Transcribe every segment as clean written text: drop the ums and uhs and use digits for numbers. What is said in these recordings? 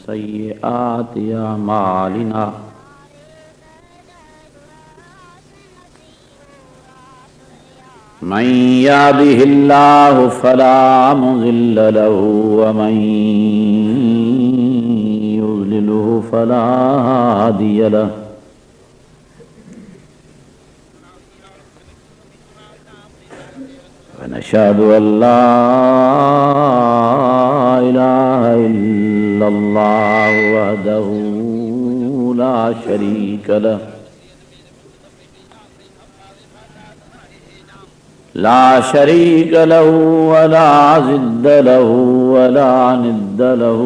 سيئات أعمالنا من يهده الله فلا مضل له ومن يضلله فلا هادي له ونشهد أن لا إله إلا الله وحده لا شريك له ولا ضد له ولا ند له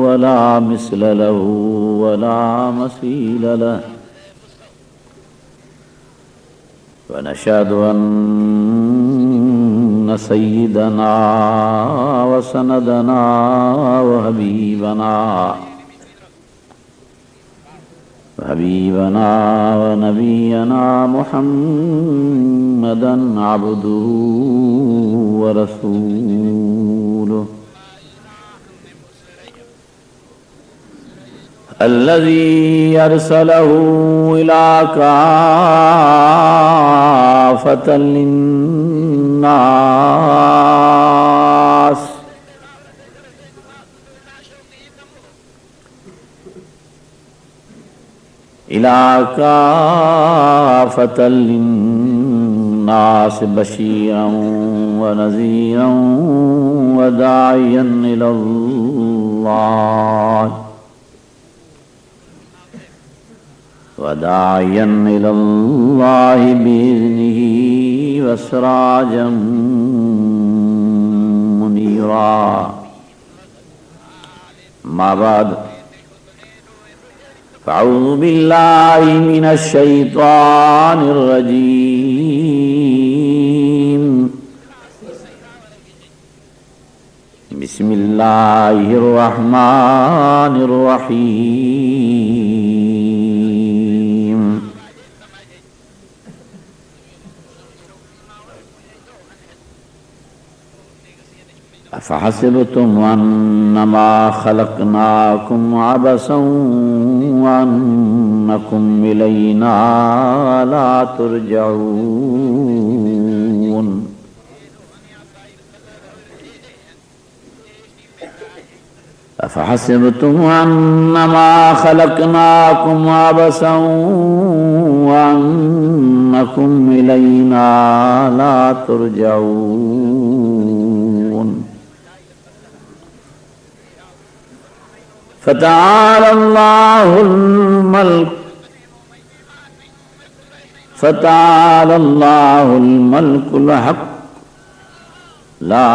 ولا مثل له ولا مثيل له ونشهد أن سيدنا وسندنا وحبيبنا ونبينا محمدا عبده ورسوله الذي أرسله إلى كافة للناس بشيرا ونذيرا وداعيا إلى الله بإذنه وسراجا منيرا ما بعد فأعوذ بالله من الشيطان الرجيم بسم الله الرحمن الرحيم أفحسبتم أنما خلقناكم عبثا وأنكم إلينا لا ترجعون أفحسبتم أنما خلقناكم عبثا وأنكم إلينا لا ترجعون فتعالى الله الملك الحق لا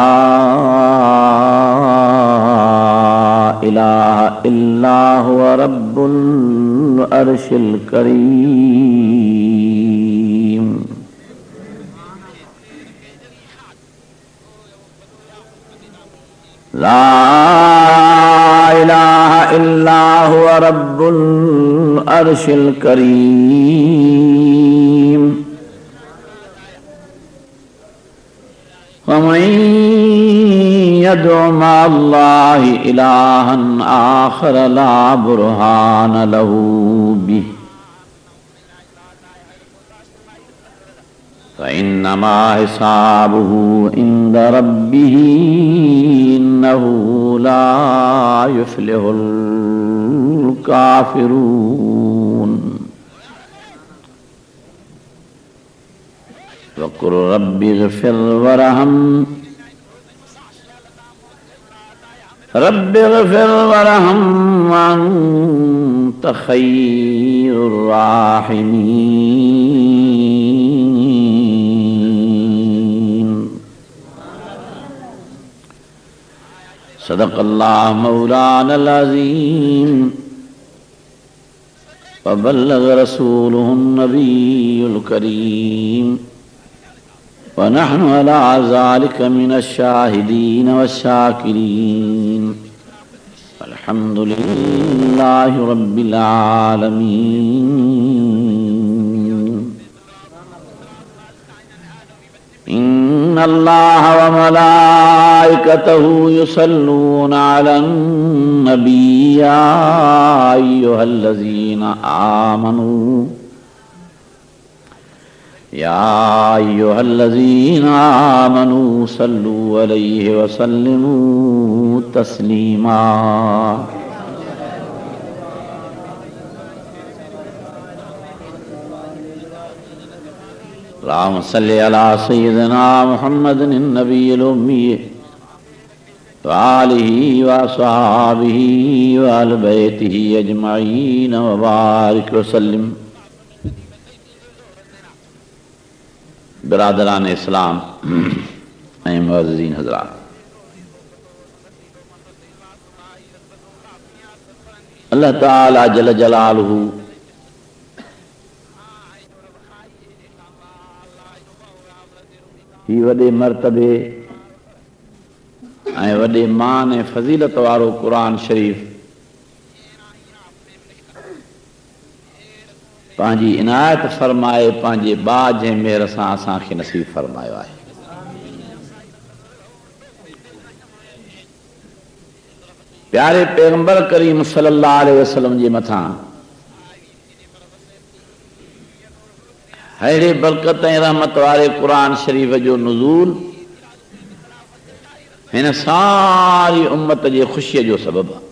إله إلا هو رب العرش الكريم لا إله إلا هو رب العرش الكريم ومن يدع مع الله إلها آخر لا برهان له به فإنما حسابه عند ربه إنه لا يفلح الكافرون وقل رب اغفر وارحم وأنت خير الراحمين صدق الله مولانا العظيم وبلغ رسوله النبي الكريم ونحن على ذلك من الشاهدين والشاكرين الحمد لله رب العالمين إن اللہ وملائکتہ یصلون علی النبی یا ایھا الذین آمنوا یا ایھا الذین آمنوا صلوا علیہ وسلموا تسلیما. اللہم صلی علی سیدنا محمد النبی الامی وآلہ وصحابہ وآل بیتہ اجمعین وبارک وسلم. برادران اسلام اے معززین حضرات، اللہ تعالی جل جلالہ ہی وڈے مرتبے ऐं वॾे मान ऐं फज़ीलत वारो क़ुरान शरीफ़ पंहिंजी इनायत फरमाए पंहिंजे बाज ऐं मेहर सां असांखे नसीब फरमायो आहे. प्यारे पैगंबर करीम सल्लल्लाहु अलैहि वसल्लम जे मथां अहिड़े बरकत ऐं रहमत वारे क़ुरान शरीफ़ जो नुज़ूल हिन सारी उम्मत जे ख़ुशीअ जो सबबु आहे.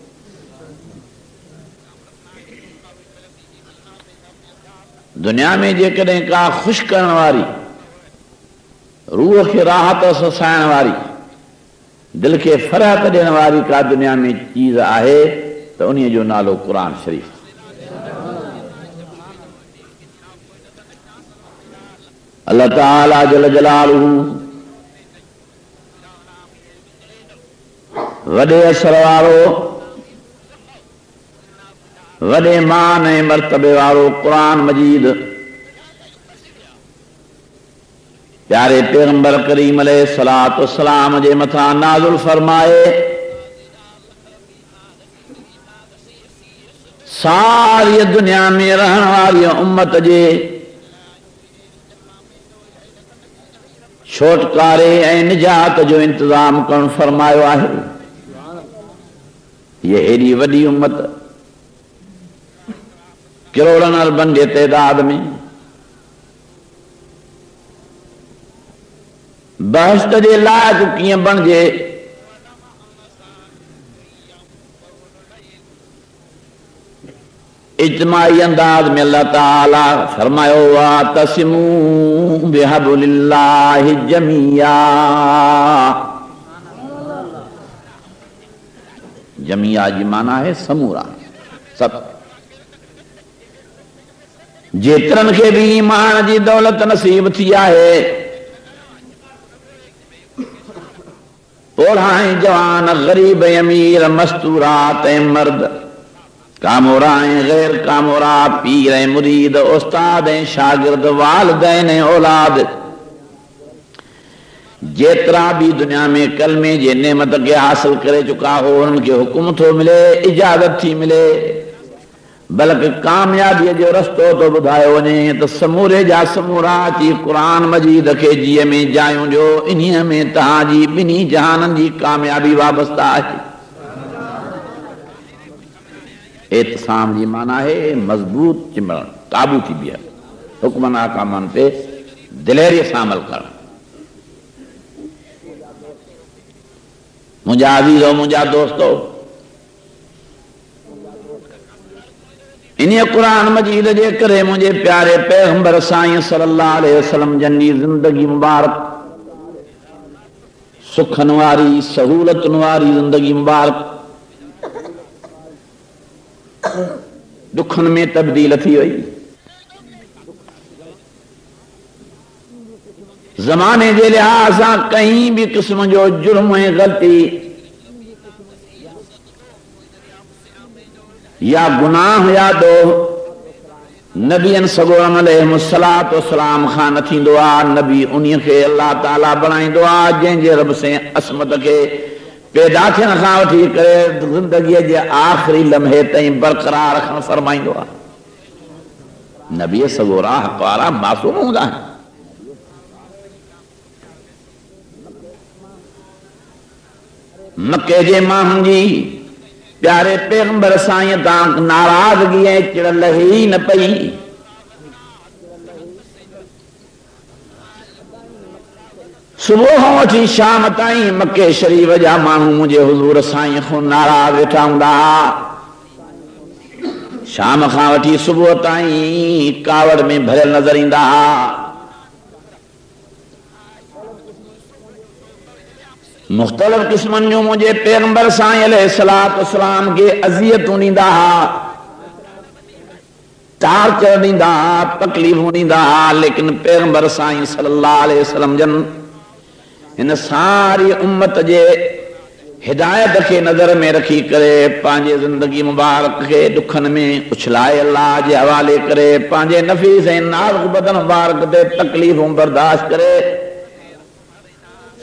दुनिया में जेकॾहिं का ख़ुशि करण वारी, रूह खे राहत ससाइण वारी, दिल खे फ़रहत ॾियण वारी का दुनिया में चीज़ आहे त उन्हीअ जो नालो क़ुरान शरीफ़. अल्लाह ताला जल जलालहू वॾे असर वारो, वॾे मान ऐं मर्तबे वारो क़ुरान मजीद प्यारे पैगंबर करीम अलैहिस्सलातु वस्सलाम जे मथां नाज़िल फरमाए सारी दुनिया में रहण वारी उम्मत जे छोटकारे ऐं निजात जो इंतज़ाम करणु फरमायो आहे. ये एडी वडी उम्मत करोड़नि अरबनि जे तइदाद में बहश्त जे लाइक़ कीअं बणिजे, इज्तिमाई अंदाज में अल्लाह ताला फरमायो वातसिमू बिहब्लिल्लाहि जमीआ. जमीआ जी माना है समूरा सब. जेतिरनि खे बि ईमान जी दौलत नसीब थी आहे, ओढ़ा ऐं जवान, ग़रीब ऐं अमीर, मस्तूरात ऐं मर्द, कामोरा ऐं गैर कामोरा, पीर ऐं मुरीद, उस्ताद ऐं शागिर्द, वालिदैन ऐं औलाद, जेतिरा भी दुनिया में कलमे जे नेमत के हासिल करे चुका हो उन्हनि खे हुकुम थो मिले, इजाज़त थी मिले, बल्कि कामयाबीअ जो रस्तो तो ॿुधायो वञे त समूरे जा समूरा अची क़ुरान मजीद खे जीअ में जायूं जो. इन्हीअ में तव्हांजी ॿिन्ही जहाननि जी कामयाबी वाबस्ता आहे. एतिसाम जी माना है मज़बूत चिमड़ण, काबू थी बीहण, हुक्मनि अहकामनि ते दिलेरीअ सां अमल करणु. मुंहिंजा अज़ीज़ो, मुंहिंजा दोस्तो, इन्हीअ क़ुरान मजीद जे करे मुंहिंजे प्यारे पैगंबर साईं सल्लल्लाहु अलैहि वसल्लम जनी ज़िंदगी मुबारक, सुखनि वारी, सहूलतुनि वारी ज़िंदगी मुबारक दुखनि में तब्दील थी वई. ज़माने जे लिहाज़ सां कहीं भी क़िस्म जो जुर्म ऐं ग़लती या गुनाह या ॾोह नबियनि सॻोरनि अलैहिस्सलातु वस्सलाम खां न थींदो आहे. नबी उन्हीअ खे अल्लाह ताला बणाईंदो आहे जंहिंजे रब से असमत खे पैदा थियण खां वठी करे ज़िंदगीअ जे आख़िरी लम्हे ताईं बरक़रार रखणु फरमाईंदो आहे. नबी सॻोरा हक़ वारा मासूम हूंदा आहिनि. مکے جے ماہن جی پیارے پیغمبر سائیں تاں ناراضگی ہے چڑ لہی نہ پئی صبح وٹھی شام تائیں مکے شریف جا مانو مجھے حضور سائیں کو ناراض ویٹھا ہوندا شام خاں وٹھی صبح تائیں کاوڑ میں بھرل نظر ایندا مختلف قسمن جو مجھے پیغمبر سائیں علیہ السلام کے اذیتوں ڈیندا ٹارچر ڈیندا تکلیفوں ڈیندا لیکن پیغمبر سائیں صلی اللہ علیہ وسلم جن ان ساری امت جے ہدایت کے نظر میں رکھی کرے پانجے زندگی مبارک کے دکھن میں اچھلائے اللہ جے حوالے کرے پانجے نفیس نازک بدن مبارک دے تکلیفوں برداشت کرے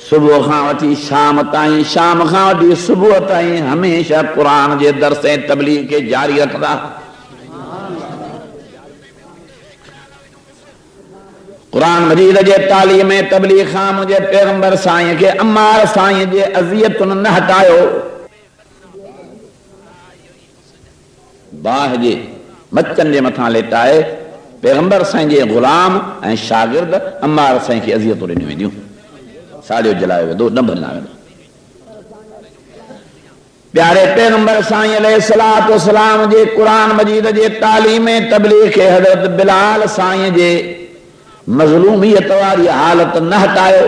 صبح خاں وٹھی شام تائیں شام خاں وٹھی صبح تائیں ہمیشہ قرآن جے درس تبلیغ کے جاری رکھدا قرآن مجید جے تعلیم تبلیغ خاں مجھے پیغمبر سائیں کے امار سائیں جے اذیتن نہ ہٹایو باہ جے بچن جے متھاں لیٹائے پیغمبر سائیں جے غلام ऐं शागिर्द امار سائیں کی اذیتوں ॾिनियूं वेंदियूं साड़ियो जलायो वेंदो न भञायो वेंदो प्यारे पैगंबर साईं अलैहिस्सलाम जे क़ुरान मजीद जे तालीम तबलीग के हज़रत बिलाल साईं जे मज़लूमियत वारी हालत न हटायो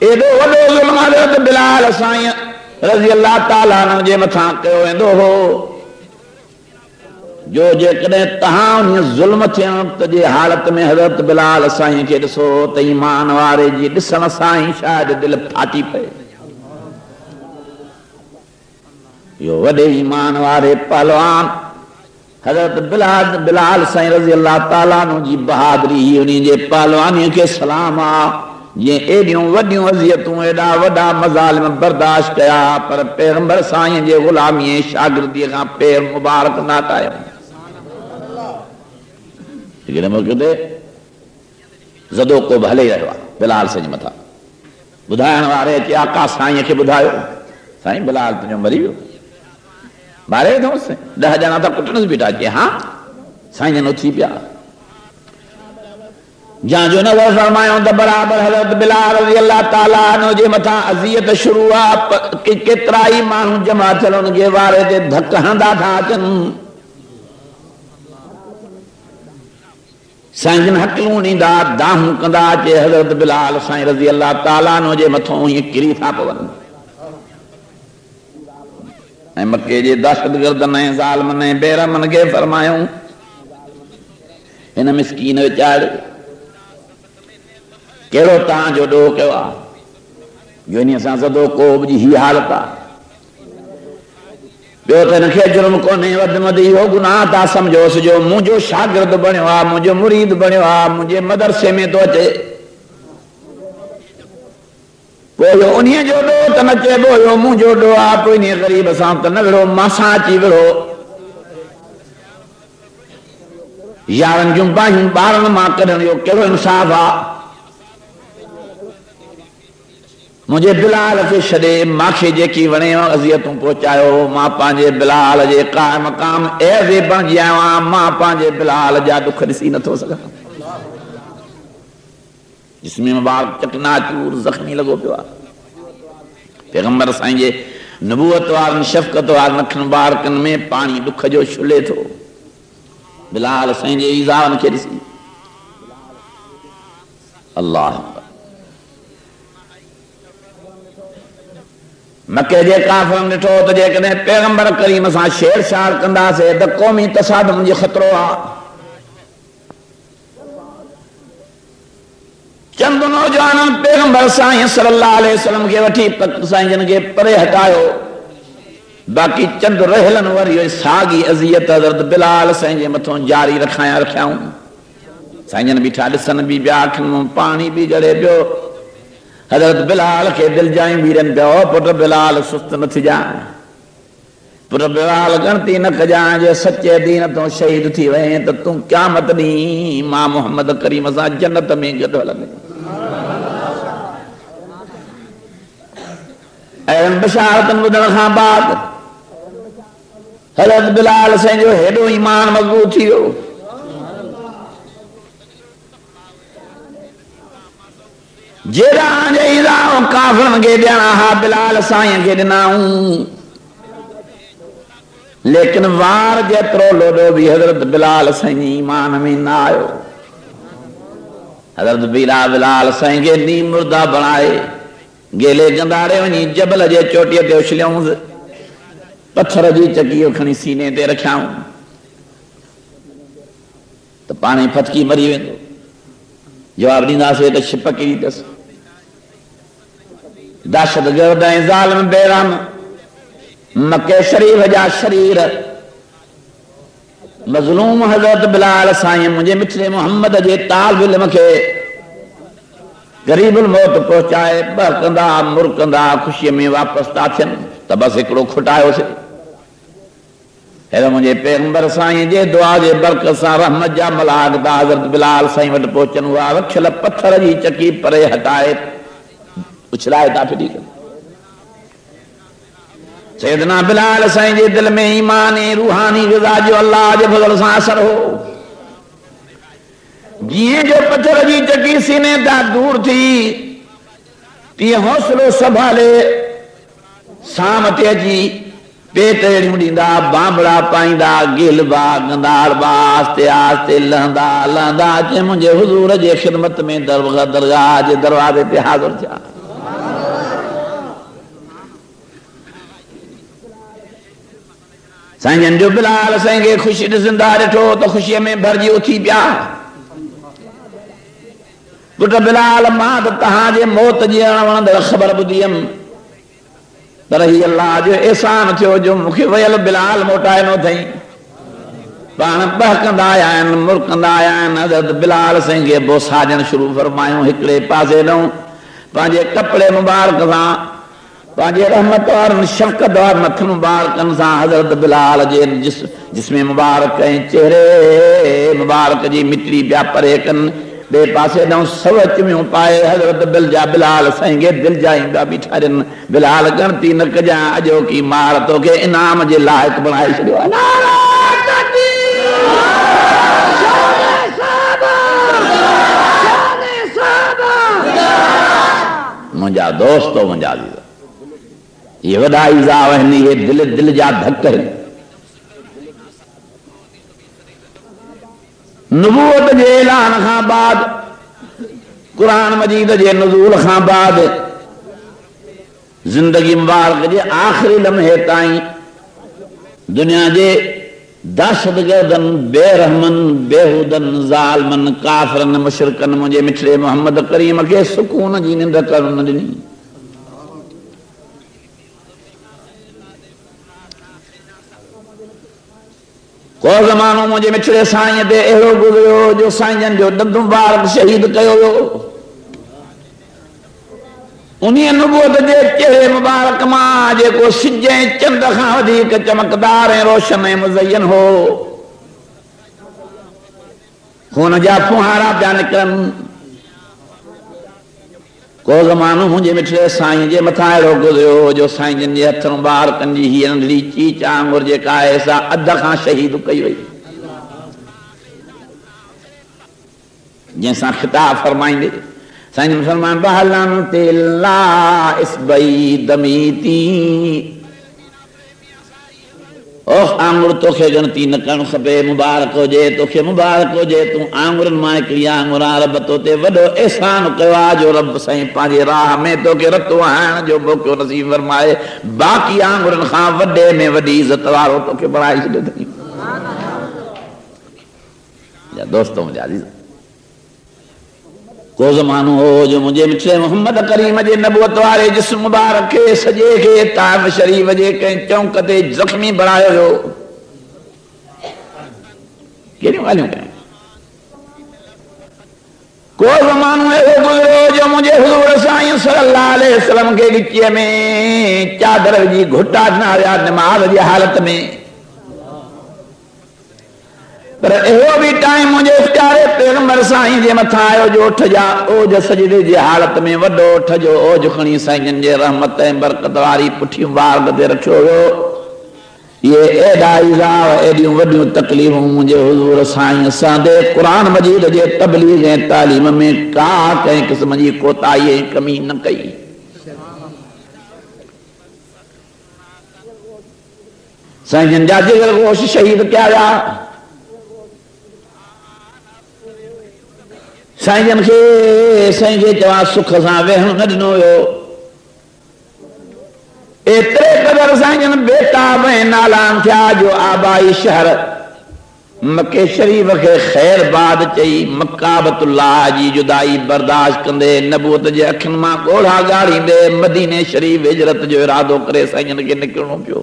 एॾो वॾो ज़ुल्म हज़रत बिलाल साईं रज़ी अल्लाह ताला अन्हु जे मथां कयो वेंदो हो जो जेकॾहिं तव्हां उन ज़ुल्म थियण जे हालत में हज़रत बिलाल साईं खे ॾिसो त ईमान वारे जी ॾिसण सां ई शायदि दिलि फाटी पए इहो वॾे ईमान वारे पहलवान हज़रत बिलाल साईं रज़ी अल्लाह ताला अन्हु जी बहादुरी उन जे पहलवानीअ खे सलाम आहे जीअं एॾियूं वॾियूं अज़ियतूं एॾा वॾा मज़ालिम बर्दाश्त कया पर पैगंबर साईं जे ग़ुलामीअ शागिर्दीअ खां पैर मुबारक न हटायो ज़दो को भले रहियो आहे बिलाल साईं मथां ॿुधाइण वारे अची आका साईं खे ॿुधायो साईं बिलाल तुंहिंजो मरी वियो मारे वेठोसि 10 ॼणा त कुटणसि बीठा अचे हा साईं जन उथी पिया जंहिंजो नज़र फरमायो त बराबरि हज़रत बिलाल रज़ी अल्लाह ताला अन्हु जे मथां अज़ियत शुरू आहे केतिरा ई माण्हू जमा थियल उनखे वारे ते धक हणंदा था अचनि साईं जन हकलूं ॾींदा दाहूं कंदा अचे हज़रत बिलाल साईं रज़ी अल्लाह ताला अन्हु जे मथां हीअं किरी था पवनि ऐं मके जे दहशतगर्दन ऐं ज़ालिमनि ऐं बेरहमनि खे फरमायूं हिन मिस्कीन वीचारे कहिड़ो तव्हांजो ॾोह कयो आहे जो इन सां ज़दो कोब जी हीअ हालत आहे ॿियो त हिनखे जुर्म कोन्हे वधि में वधि इहो गुनाह था सम्झोसि जो मुंहिंजो शागिर्द बणियो आहे मुंहिंजो मुरीद बणियो आहे मुंहिंजे मदरसे में थो अचे पोइ इहो उन्हीअ जो ॾोह त न चइबो इहो मुंहिंजो ॾोह आहे पोइ इन ग़रीब सां त न विढ़ो मासां अची विढ़ो यारनि जूं बाहियूं ॿारनि मां कढण इहो कहिड़ो इंसाफ़ आहे मुझे बिलाल खे छॾे मांखे जेकी वणे अज़ियतूं पहुचायो मां पंहिंजे बिलाल जे क़ाइम मक़ाम ऐज़े बणिजी आयो आहियां मां पंहिंजे बिलाल जा दुख ॾिसी नथो सघां जिस्म मुबारक चकनाचूर ज़ख़्मी लॻो पियो आहे पैगंबर साईं जे नबूअत वारनि शफ़क़त वारनि अखियुनि मुबारकनि में पाणी दुख जो छुले थो बिलाल साईं जे ईज़ाउनि खे ॾिसी अल्लाह मके जे काफ़िरनि ॾिठो त जेकॾहिं पैगंबर करीम सां छेड़छाड़ कंदासीं त क़ौमी तसादुम जो ख़तरो आहे चंद नौजवाननि पैगंबर साईं सल्लल्लाहु अलैहि वसल्लम खे वठी साईं जन खे परे हटायो बाक़ी चंद रहलनि वरी साॻी अज़ियत हज़रत बिलाल साईं जे मथां जारी रखियाऊं साईं जन बीठा ॾिसनि बि पिया अखियुनि मां पाणी बि ॻड़े पियो हज़रत बिलाल के दिल जाई बीरन पियो पुट बिलाल सुस्त न थी जाए पुट बिलाल गणती न कजाए जे सच्चे दीन तो शहीद थी वए तो तू क़यामत दी मां मोहम्मद करीम सां जन्नत में गॾु हलंदे ऐं बशारतन ॿुधण खां बाद हज़रत बिलाल साईं जो हेॾो ईमान मज़बूत थी वियो। जेड़ा ईंदा काफ़िरनि खे ॾियण हा बिलाल साईं खे ॾिनाऊं, लेकिन वार जेतिरो लोॾो बि हज़रत बिलाल साईं ईमान में न आयो। हज़रत बिलाल साईं खे नी मुर्दा बणाए गेले गंदारे वञी जबल जे चोटीअ ते उछलियऊं, पत्थर जी चकीअ खणी सीने ते रखियाऊं त पाणे फटकी मरी वेंदो। जवाब ॾींदासीं त छिप किरी अथसि। दहशतगर्द ऐं ज़ालिम बेराम मके शरीफ जा शरीर मज़लूम हज़रत बिलाल साईं मुंहिंजे मिठड़े मोहम्मद जे तालिब इल्म खे ग़रीबुल मौत पहुचाए बहकंदा मुरकंदा ख़ुशीअ में वापसि था थियनि त बसि हिकिड़ो खुटायोसीं। हेॾो मुंहिंजे पैगंबर साईं जे दुआ जे बरकत सां रहमत जा मलाक था हज़रत बिलाल साईं वटि पहुचनि। उहा रखियल पत्थर जी चकी परे हटाए उछलाए था फिरी कनि। सैयदना बिलाल साईं जे दिल में ईमानी रूहानी ग़िज़ा जो अल्लाह जे फज़ल सां असर हो। जीअं जो पत्थर जी चकी सीने तां दूर थी, तीअं हौसलो संभाले शाम ते अची पेट अहिड़ियूं ॾींदा, बांबड़ा पाईंदा, गिलबा गंदारबा आस्ते आस्ते लहंदा लहंदा अचे मुंहिंजे हुज़ूर जे ख़िदमत में दरगाह जे दरवाज़े ते हाज़िर थिया। साईं जो बिलाल साईं खे ख़ुशी ॾिसंदा ॾिठो त ख़ुशीअ में भरिजी उथी पिया। पुट बिलाल, मां त तव्हांजे मौत जी अणवणंदड़ ख़बर ॿुधी हुयमि, पर ही अल्लाह जो एहसान थियो जो मूंखे वयल बिलाल मोटाए न अथई। पाण बहकंदा आया आहिनि, मुरकंदा आया आहिनि। हज़रत बिलाल साईं खे बोसा ॾियणु शुरू फरमायूं। हिकिड़े पासे ॾऊं पंहिंजे कपिड़े मुबारक सां, पंहिंजे रहमत वारनि शफ़क़त वारनि हथ मुबारकनि सां हज़रत बिलाल जे जिस्म मुबारक ऐं चेहरे मुबारक जी मिट्टी पिया परे कनि। ॿिए पासे ॾऊं सव चिमियूं पाए हज़रत बिलाल साईं खे दिलि जा ईंदा बीठा ॾियनि। बिलाल गणती न कजां, अॼो की मार तोखे इनाम जे लाइक़ बणाए छॾियो आहे। मुंहिंजा दोस्तो, मुंहिंजा ये वॾा इज़ाव आहिनि, ये दिल जा धक आहिनि। नबूवत जे ऐलान खां बाद, क़ुरान मजीद जे नुज़ूल खां बाद, ज़िंदगी मुबारक जे आख़िरी लम्हे ताईं दुनिया जे दहशतगर्दनि, बेरहमनि, बेहूदनि, ज़ालिमनि, काफ़िरनि, मुशरिकनि मुंहिंजे मिठड़े मोहम्मद करीम खे सुकून जी निंड करणु न ॾिनी। को ज़मानो मुंहिंजे मिठड़े साईं ते अहिड़ो गुज़रियो जो साईं जो ॾंद मुबारक शहीद कयो वियो। उन्हीअ नुबूवत जे चेहरे मुबारक मां जेको सिज ऐं चंड खां वधीक चमकदार ऐं रोशन ऐं मुज़यन हो, खून जा फुहारा पिया निकिरनि। को ज़मानो मुंहिंजे मिठड़े साईं जे मथां अहिड़ो गुज़रियो जो साईं जन जे हथ मुबारकनि जी हीअ नंढड़ी चीच आंगुर जेका आहे सा अध खां शहीद कई वई, जंहिंसां ख़िताब फरमाईंदे साईं मुसलमान बहलन तिला इसबई दमीती। ओह आंगुर तोखे गणती न करणु खपे, मुबारक हुजे तोखे, मुबारक हुजे। तूं आंगुरनि मां हिकिड़ी आंगुर रब तो ते वॾो एहसान कयो आहे जो रब साईं पंहिंजे राह में तोखे रतो हणण जो मौक़ो नसीब फरमाए। बाक़ी आंगुरनि खां वॾे में वॾी इज़त वारो तोखे बणाए छॾियो अथई। दोस्तो मुंहिंजा अज़ीज़, को ज़मानो हो जो मुंहिंजे मिठड़े मोहम्मद करीम जे नबूवत वारे जिस्म मुबारक खे सॼे खे ताइफ शरीफ जे कंहिं चौंक ते ज़ख्मी बणायो वियो। कहिड़ियूं ॻाल्हियूं कयूं। को ज़मानो अहिड़ो गुज़रियो जो मुंहिंजे हुज़ूर साईं सल्लल्लाहु अलैहि वसल्लम खे ॻिचीअ में चादर विझी घुटा ॾिना विया निमाज़ जी हालत में। پر ایہو بھی ٹائم مجھے پیارے پیغمبر سائیں جے متھا آیو جو اٹھ جا او جو سجدے جی حالت میں وڈو اٹھ جو او جو کھنی سائیں جے رحمت برکت واری پٹھیوں بار گدے رکھو یہ ایڈا ایزا ایڈیوں وڈیوں تکلیفوں مجھے حضور سائیں ساندے قرآن مجید جے تبلیغ تعلیم میں کا کہیں قسم جی کوتاہی کمی نہ کئی سائیں جا جگر گوش شہید کیا جا سائیں جن کے چواں سکھ ساں وہن نہ ڈنو ہو ایترے قدر سائیں جن بیٹا بہن نالان تھیا جو آبائی شہر مکہ شریف کے خیر باد چئی مکہ بیت اللہ جی جدائی برداشت کندے نبوت جے اکھن ماں گوڑا گاڑی دے مدینے شریف ہجرت جو ارادو کرے سائیں جن کے نکلنو پیو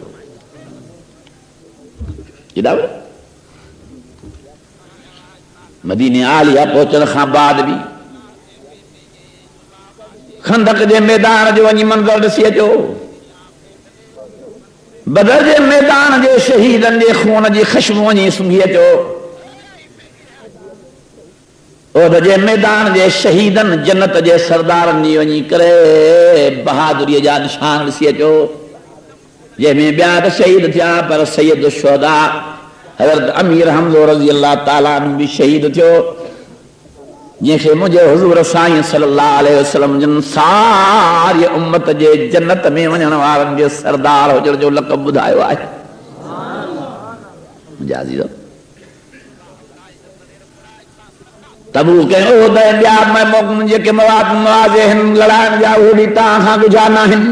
مدینے عالیہ پہنچن خان بعد بھی خندق جے میدان جو ونی منظر ڈسی اچو بدر جے میدان جے شہیدن جے خون جی خشم ونی سنگھی اچو اور جے میدان جے شہیدن جنت جے سردارن جی ونی کرے بہادری جا نشان ڈسی اچو جے میں بیاد شہید تھیا پر سید الشہداء حضرت امیر حمزہ رضی اللہ تعالیٰ عنہ بھی شہید تھو جنہیں مجھے حضور سائیں صلی اللہ علیہ وسلم جن ساری امت جے جنت میں ونجن وارن جے سردار ہو جو لقب بدھائیو آئے مجھے عزیزو تبو کہ او دے بیاب میں موقع مجھے کہ مواد موازے ہن لڑائن جا وہ بھی تاہاں گجانا ہن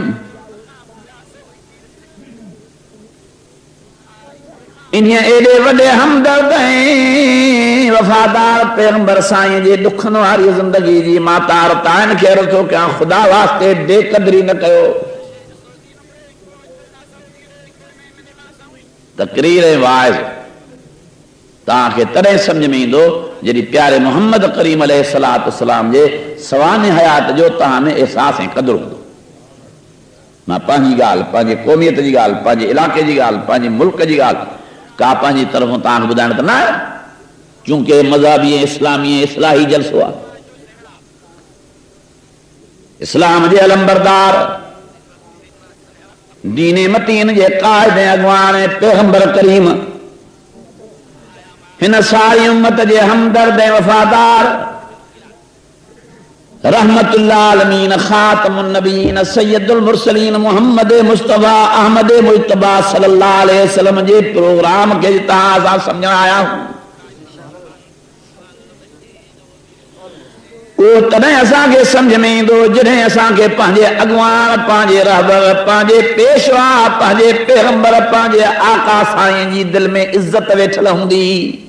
انہیں ایڈے وڈے ہمدرد ہیں وفادار پیغمبر سائیں جے دکھن واری زندگی جی ماتار تائن کے رکھو کیا خدا واسطے بے قدری نہ کہو تقریر واعظ تاکہ ترے سمجھ میں دو جی پیارے محمد کریم علیہ السلام جے سوان حیات جو تاں میں احساس ہیں قدر ہوں ماں پانچی گال پانچی قومیت جی گال پانچی علاقے جی گال پانچی ملک جی گال کا پانچی طرفوں تاں بدھائن تو نہ ہے چونکہ مذہبی اسلامی اصلاحی جلسہ ہوا اسلام جے علم بردار دین متین جے قائد اگوان پیغمبر کریم ہن ساری امت جے ہمدرد وفادار رحمت اللہ عالمین خاتم النبیین سید المرسلین محمد مصطفیٰ احمد مجتبہ صلی اللہ علیہ وسلم جے پروگرام کے جتا آزاد سمجھنا آیا ہوں وہ تنہیں اساں کے سمجھ میں دو جنہیں اساں کے پانجے اگوان پانجے رہبر پانجے پیشوا پانجے پیغمبر پانجے آقا سائیں جی دل میں عزت ویٹھل ہوں دی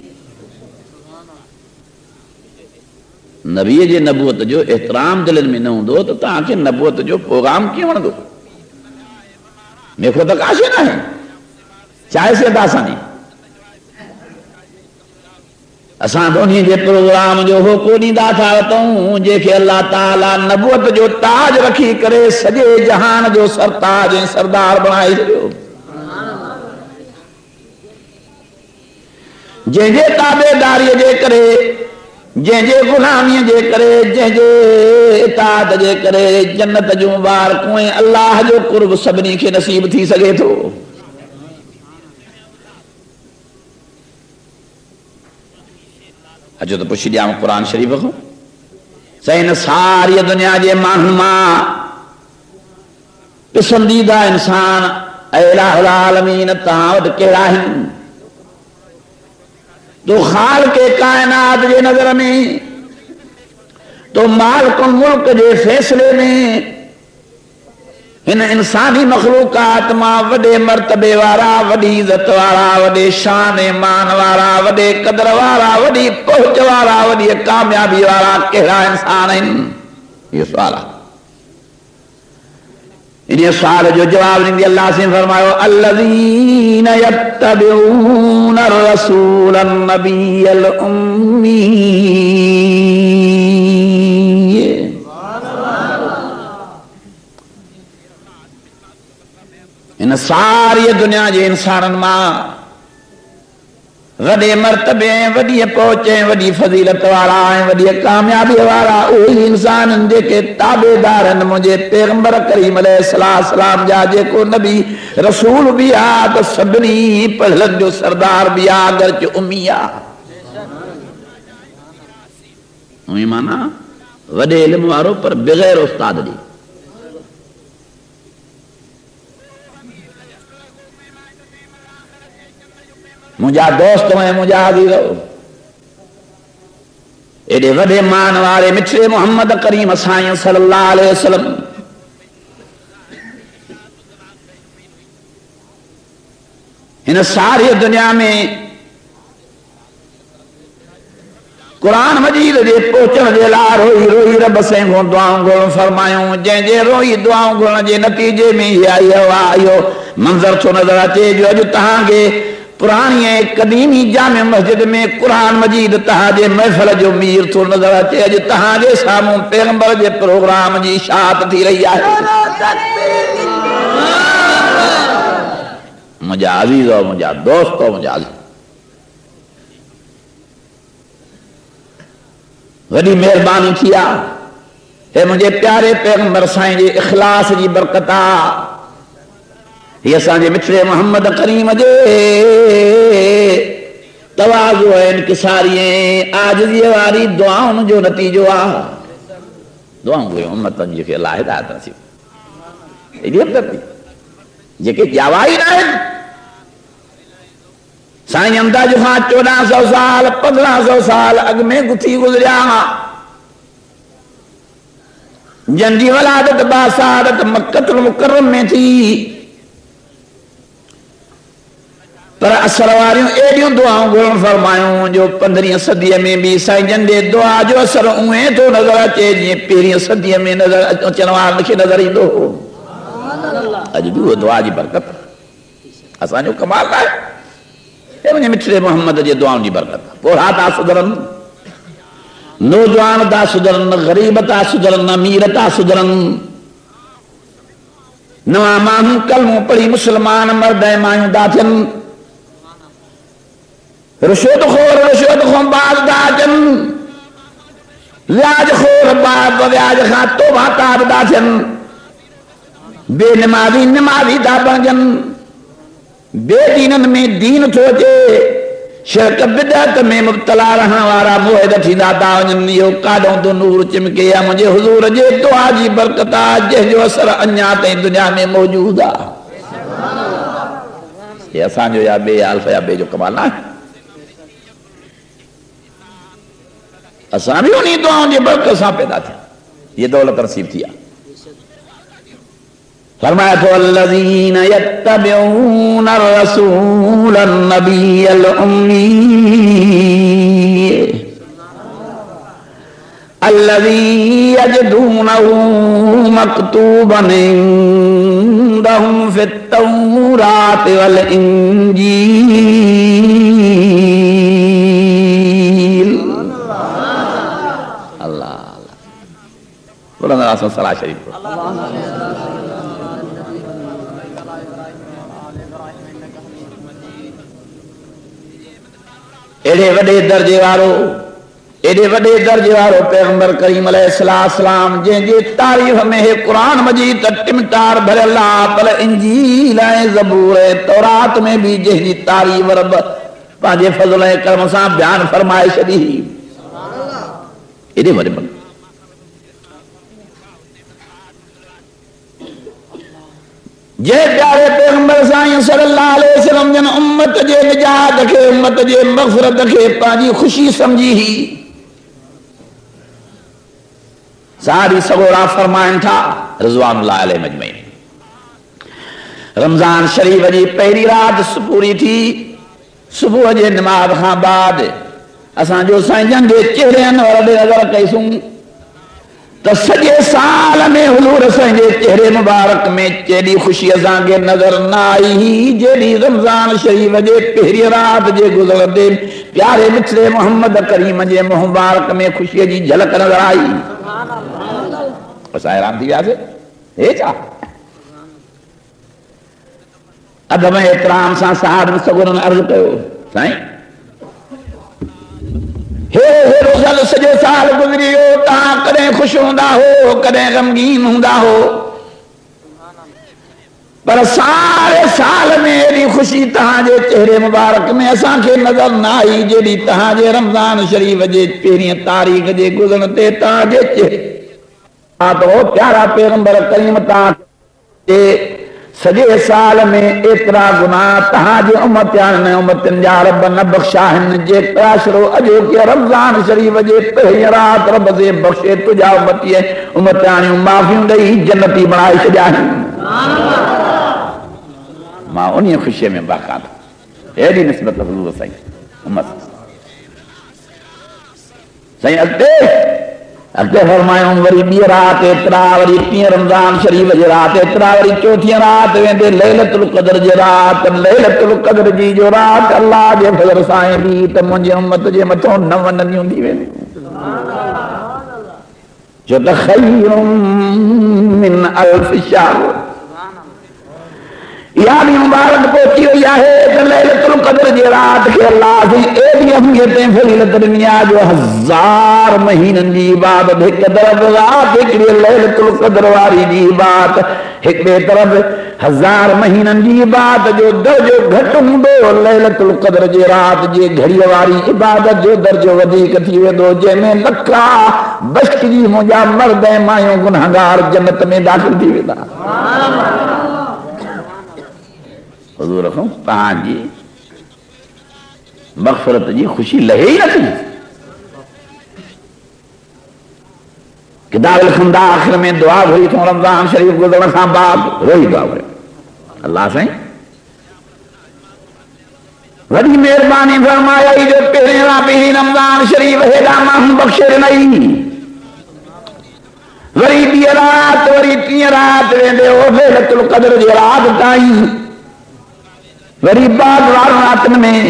نبی جے نبوت جو احترام دلن میں نہ ہوں دو تو تاکہ نبوت جو پروگرام کیوں نہ دو میں خود تک آشے نہ ہے چاہے سے داسا نہیں اساں دونی جے پروگرام جو ہو کو نہیں دا تھا ہوں جے کہ اللہ تعالیٰ نبوت جو تاج رکھی کرے سجے جہان جو سرتاج سردار بنائی جو جے جے تابع داری جے کرے جے جے غلامی جے کرے جے جے اطاعت جے کرے جنت جو بار کوئیں اللہ جو قرب سبنی کے نصیب تھی سگے تو اچھو تو پوچھی دیا قرآن شریف کو سین ساری دنیا جے مانما پسندیدہ انسان الہ العالمین تاوت کے راہن تو خالق کائنات جے نظر میں تو مالک ملک جے فیصلے میں ان انسانی مخلوقات ماں وڈے مرتبے وارا وڈی عزت وارا وڈے شان مان وارا وڈے قدر وارا وڈی پہنچ وارا وڈی کامیابی وارا کہڑا انسان ہیں یہ سوال ہے انہیں سوال جو جواب نہیں دی اللہ سے فرمایا الذین یتبعون الرسول النبی الامی ان ساری دنیا جے انسانن ماں وڈے مرتبے وڈی پہنچے وڈی فضیلت والا وڈی کامیابی والا وہی انسان جے کے تابعدارن مجھے پیغمبر کریم علیہ السلام جا جے کو نبی رسول بھی آ تو سبنی پہلن جو سردار بھی آ گرچ امیہ امی مانا وڈے علم وارو پر بغیر استاد دی مجھا دوست ہیں مجھا عزیز ایڈے وڈے مان والے مٹھے محمد کریم سائیں صلی اللہ علیہ وسلم ان ساری دنیا میں قرآن مجید دے پوچھن دے لا روئی روئی رب سے دعاؤں گھڑ فرمایوں جن جے روئی دعاؤں گھڑ جے نتیجے میں ہی آئیو منظر تو نظر آتے جو اج تہاں گے پرانی قدیمی جامع مسجد میں قرآن مجید تہاں جے محفل جو میر تو نظر آتے اج تہاں جے ساموں پیغمبر جے پروگرام جی اشاعت تھی رہی ہے مجھا عزیز ہو مجھا دوست ہو مجھا عزیز وڈی مہربانی کیا اے مجھے پیارے پیغمبر سائیں جے اخلاص جی برکتا یہ سانجے مٹھے محمد کریم جے تواضع انکساری عاجزی واری دعاؤں جو نتیجو آ دعاؤں کو امتن جے کہ اللہ ہدایت نصیب یہ اب تک جے کہ جاوائی نہ ہے سائیں انداز خان 1400 سال 1500 سال اگ میں گتھی گزریا جنجی ولادت باسادت مکہ المکرم میں تھی پر اثر واریوں ایڈیوں دعاؤں گھڑن فرمایوں جو 15 صدی میں بھی سائیں جندے دعا جو اثر ہوئے تو نظر آتے جی 15 صدی میں نظر چنوار نکھے نظر ہی دو اج بھی وہ دعا جی برکت اساں جو کمال ہے یہ مجھے مٹھے محمد جی دعاؤں جی برکت پوڑھا تا سدرن نوجوان تا سدرن غریب تا سدرن امیر تا سدرن نواں ماہوں کلموں پڑھی مسلمان مرد مائیں داتن رشوت خور باز داتن ویاج خور باز ویاج خان تو باتاب داتن بے نمازی دا بنجن بے دینن میں دین تھوچے شرک بدعت میں مبتلا رہا وارا موحد تھی داتا ونجن یو کاڈوں تو نور چمکے یا مجھے حضور جے دعا جی برکتا جہ جو اثر انیا تے دنیا میں موجود آ یہ اسان جو یا بے الف یا بے جو کمال نہ ہے اسان بھی انہی دعاؤں جی برکت ساں پیدا تھے یہ دولت نصیب تھیا فرمایا تو الذین یتبعون الرسول النبی الامی الذی یجدونہ مکتوبا عندہم فی التوراۃ والانجیل اللہ بلند آواز میں صلاح شریف ایڈے وڈے درجے وارو پیغمبر کریم علیہ السلام جن جی تعریف میں ہے قرآن مجید ٹمٹار بھر اللہ پر انجیل زبور تورات میں بھی جن جی تعریف رب پانچے فضل کرم سان بیان فرمائے شدی ایڈے وڈے جے پیارے پیغمبر سائیں صلی اللہ علیہ وسلم جن امت جے نجات کے امت جے مغفرت کے پانچی خوشی سمجھی ہی ساری سگوڑا فرمائن تھا رضوان اللہ علیہ مجمعین رمضان شریف جی پہلی رات پوری تھی صبح جے نماز خان بعد اساں جو سائیں جن دے چہرے انور دے نظر کیسوں تو سجے سال میں حضور سائیں جے چہرے مبارک میں چیڑی خوشی ازاں کے نظر نہ آئی جیڑی رمضان شریف جے پہلی رات جے گزر دے پیارے مٹھے محمد کریم جے مبارک میں خوشی جی جھلک نظر آئی بس حیران تھی ویاسے اے چاہ ادب احترام سان صاحب سگورن عرض کیو سائیں روزل سجو سال گزری ہو تا کدیں خوش ہوندا ہو کدیں غمگین ہوندا ہو پر سارے سال میں ایڈی خوشی تہاں جے چہرے مبارک میں اساں کے نظر نہ آئی جیڑی تہاں جے رمضان شریف جے پہریں تاریخ جے گزرن تے تہاں جے چہرے تو پیارا پیغمبر کریم تہاں جے سجے سال میں اترا گناہ تہاں جے امتیان نے امتن جا رب نہ بخشاہن جے قاشرو اجو کہ رمضان شریف جے پہلی رات رب سے بخشے تجا امتی ہے امتیان معافیوں دئی جنتی بنائے شجاہن ماں انہیں خوشی میں باقات ایڈی نسبت حضور سائیں امت سائیں اگتے فرمائیں وری بی رات اترا وری پین رمضان شریف جی رات اترا وری چوتھی رات ویندے لیلۃ القدر جی رات لیلۃ القدر جی جو رات اللہ جے فضل سائیں بھی تے منجے امت جے متھوں نہ ونندی ہوندی ویندی جو خیر من الف شہر یا بھی مبارک پہنچی ہوئی ہے لیلۃ القدر جی رات کے اللہ سے ایڈی اہمیتیں فضیلت دنیا جو 1000 مہینن جی عبادت ایک طرف رات ہکڑی لیلۃ القدر واری جی عبادت ایک بے طرف 1000 مہینن جی عبادت جو درجو گھٹ ہندو لیلۃ القدر جی رات جی گھڑی واری عبادت جو درجو وڌیک تھی ویندو جنهن میں لکھا بخش جی منجا مرد مايون گنہگار جنت میں داخل تھی ویندا حضور رکھوں تہاں جی مغفرت جی خوشی لہے ہی نہ تھی کتاب الخندہ آخر میں دعا ہوئی تھا رمضان شریف گزرنے سے بعد روئی دعا ہوئی اللہ سائیں وڈی مہربانی فرمایا جو پہلے رابطی رمضان شریف ہے دامہ بخشر نہیں وری بی رات وری تی رات ویندے او لیلۃ القدر جی رات تائیں وری بعد راتن میں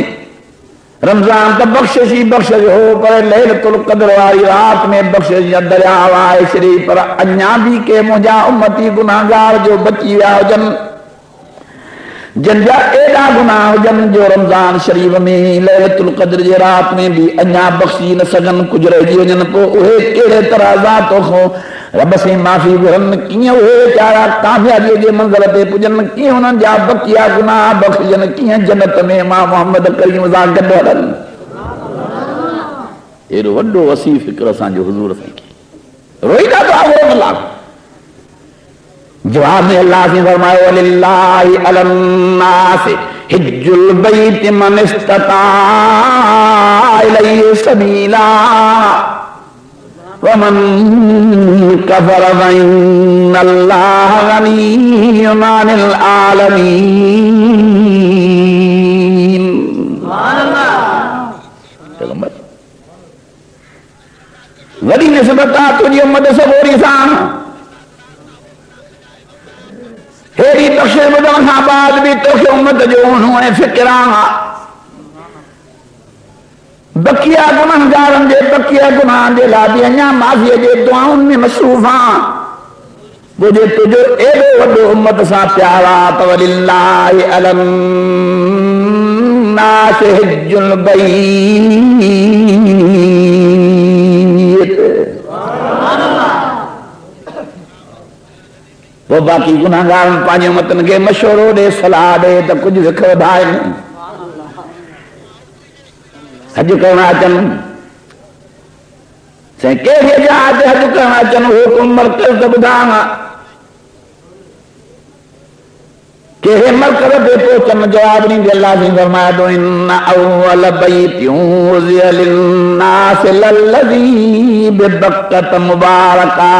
رمضان تا بخششی بخشش ہو پر لیلۃ القدر والی رات میں بخشش دریا آئے شریف پر انیا بھی کے مجھا امتی گناہگار جو بچی ویا جن جن جا ایڈا گناہ جن جو رمضان شریف میں لیلۃ القدر جی رات میں بھی انیا بخشی نہ سگن کچھ رہ جی جن پو اوہے کیڑے طرح ذاتوں کو رب سے معافی گھرن کیے ہوئے چارا کامیابی جے منزل تے پجن کیے انہاں جا بقیا گناہ بخشن کیے جنت میں ماں محمد کریم ذا گڈ ہلن ایرو وڈو وسیع فکر اساں جو حضور سے کی روئی دا تو وہ اللہ جواب میں اللہ سے فرمایا وللہ علی الناس حج البیت من استطاع الیہ سبیلا ومن کفر فإن اللہ غنی عن العالمین پیغمبر وڈی نسبت تجھے امت صبوری سان ہیری بخشے بدن بعد بھی تو کہ امت جو انہوں نے فکران بقیہ گناہگارن دے بقیہ گناہ دے لابی انیا معافی دے دعاؤں میں مصروفان بجے تجھو ایڈو وڈو امت سا پیارا وللہ علی الناس حج البیت وہ باقی گناہگار پانچ امتن کے مشوروں دے صلاح دے تو کچھ ذکر دھائے نہیں حج کرنا چن سے کیسے جہاں حج کرنا چن حکم مرکز تو بدھانا کہ مرکز پہ پوچھن جواب نہیں دے اللہ سے فرمایا تو ان اول بیت وضع للناس للذی ببکۃ مبارکہ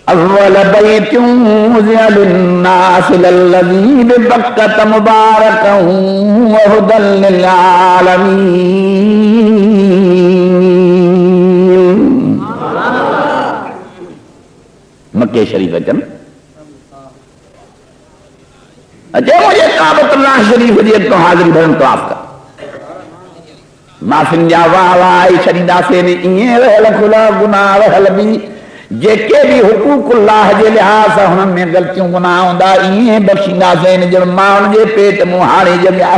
اول بیت وضع للناس للذی ببکۃ مبارکہ وہدی للعالمین مکہ شریف اچھا مجھے کعبۃ اللہ شریف جی تو حاضری بھرن تو آپ کا معافن جا واہ واہ شریدہ سے نے انہیں رہل کھلا گناہ رہل بھی जेके भी हुकूक अल्लाह जे लिहाज़ सां हुननि में ग़लतियूं गुनाह हूंदा ईअं बख़्शींदासीं जो मां हुन जे पेट मूं हाणे ॼमिया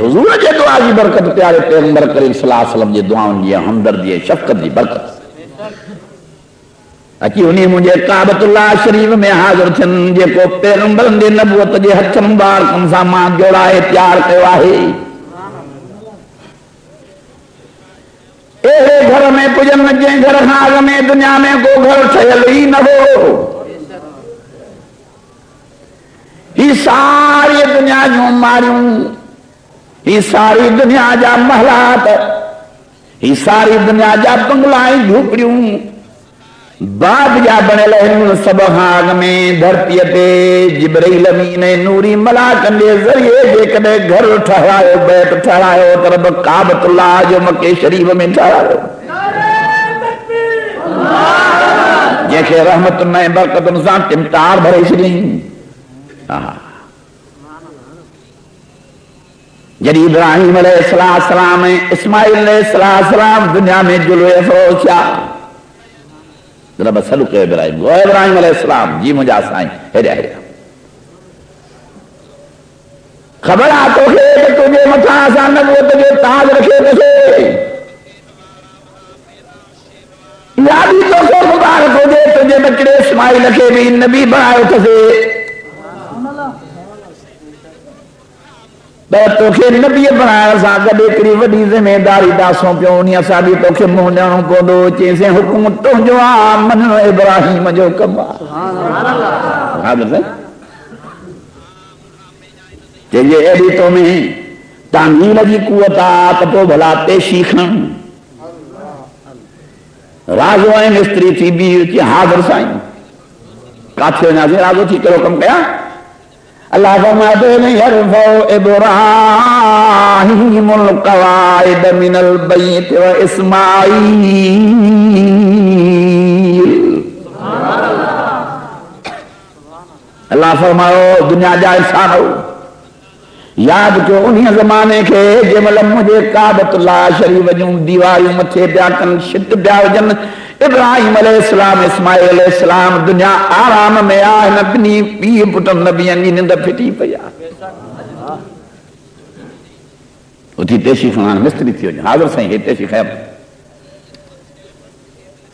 हुज़ूर जे दुआ जी बरकत प्यारे पैगंबर करीम सल्लल्लाहु अलैहि वसल्लम जी दुआउनि जी हमदर्दी शफ़क़त जी बरकत अची उन्हीं मुंहिंजे काबतुल्लाह शरीफ़ में हाज़िर थियनि जेको पैगंबरनि जे नबूवत जे हथ मुबारकनि सां मां जोड़ाए तयारु कयो आहे। अहिड़े घर में पुॼनि जंहिं घर खां अॻ में दुनिया में को घर ठहियल ई न हो। ही सारी दुनिया जूं मारियूं, ही सारी दुनिया जा महलात, ही सारी दुनिया जा बंगला ऐं झूपड़ियूं बाग जा बणियल आहिनि। सभ खां अॻ में धरतीअ ते जिब्राईल अमीन ऐं नूरी मलाकनि जे ज़रिए जेकॾहिं घर ठहिरायो, बैत ठहिरायो त रब काबतुल्लाह जो मके शरीफ़ में ठहिरायो, जंहिंखे रहमतुनि ऐं बरकतुनि सां टिमटार भरे छॾियईं। जॾहिं इब्राहिम अलैहिस्सलाम ऐं इस्माइल अलैहिस्सलाम दुनिया में जुल्वे अफ़रोज़ थिया, रब सॾु कयो इब्राहिम, ओ इब्राहिम अलैहिस्सलाम जी मुंहिंजा साईं हेॾा हेॾा ख़बर आहे तोखे त तुंहिंजे मथां असां नबूवत जो ताज रखे थोसीं। इहा बि तोखे मुबारक हुजे तुंहिंजे बचड़े इस्माइल खे बि नबी बणायो अथसि, तोखे नबीअ बणाइण सां गॾु हिकिड़ी वॾी ज़िमेदारी था सौंपियो, उन सां बि तोखे मुंहुं ॾियणो पवंदो। चईंसि हुकुम तुंहिंजो आहे, मञणो इब्राहिम जो कमु आहे। चइजे अहिड़ी तो में तामील जी कुवत आहे त पोइ भला पेशी खण। राज़ो ऐं मिस्त्री थी बि हाज़िर साईं काथे वञासीं, राज़ो थी कहिड़ो कमु कयां? अल्लाह फरमाते हैं यरफ़उ इब्राहीमुल क़वाइद मिनल बैत व इस्माईल। अल्लाह फरमायो दुनिया जा इंसान हो, याद कयो उन्हीं ज़माने खे जंहिंमहिल मुंहिंजे काबतुल्लाह शरीफ़ जूं दीवारियूं मथे पिया कनि, छित पिया हुजनि। इब्राहिम अलैहिस्सलाम इस्माइल अलैहिस्सलाम दुनिया आराम में आहे, हिन ॿिन्ही पीउ पुटनि नबियनि जी निंड फिटी पई आहे। उथी तेशी खण मिस्त्री थी वञे, हाज़िर साईं हे तेशी खयमि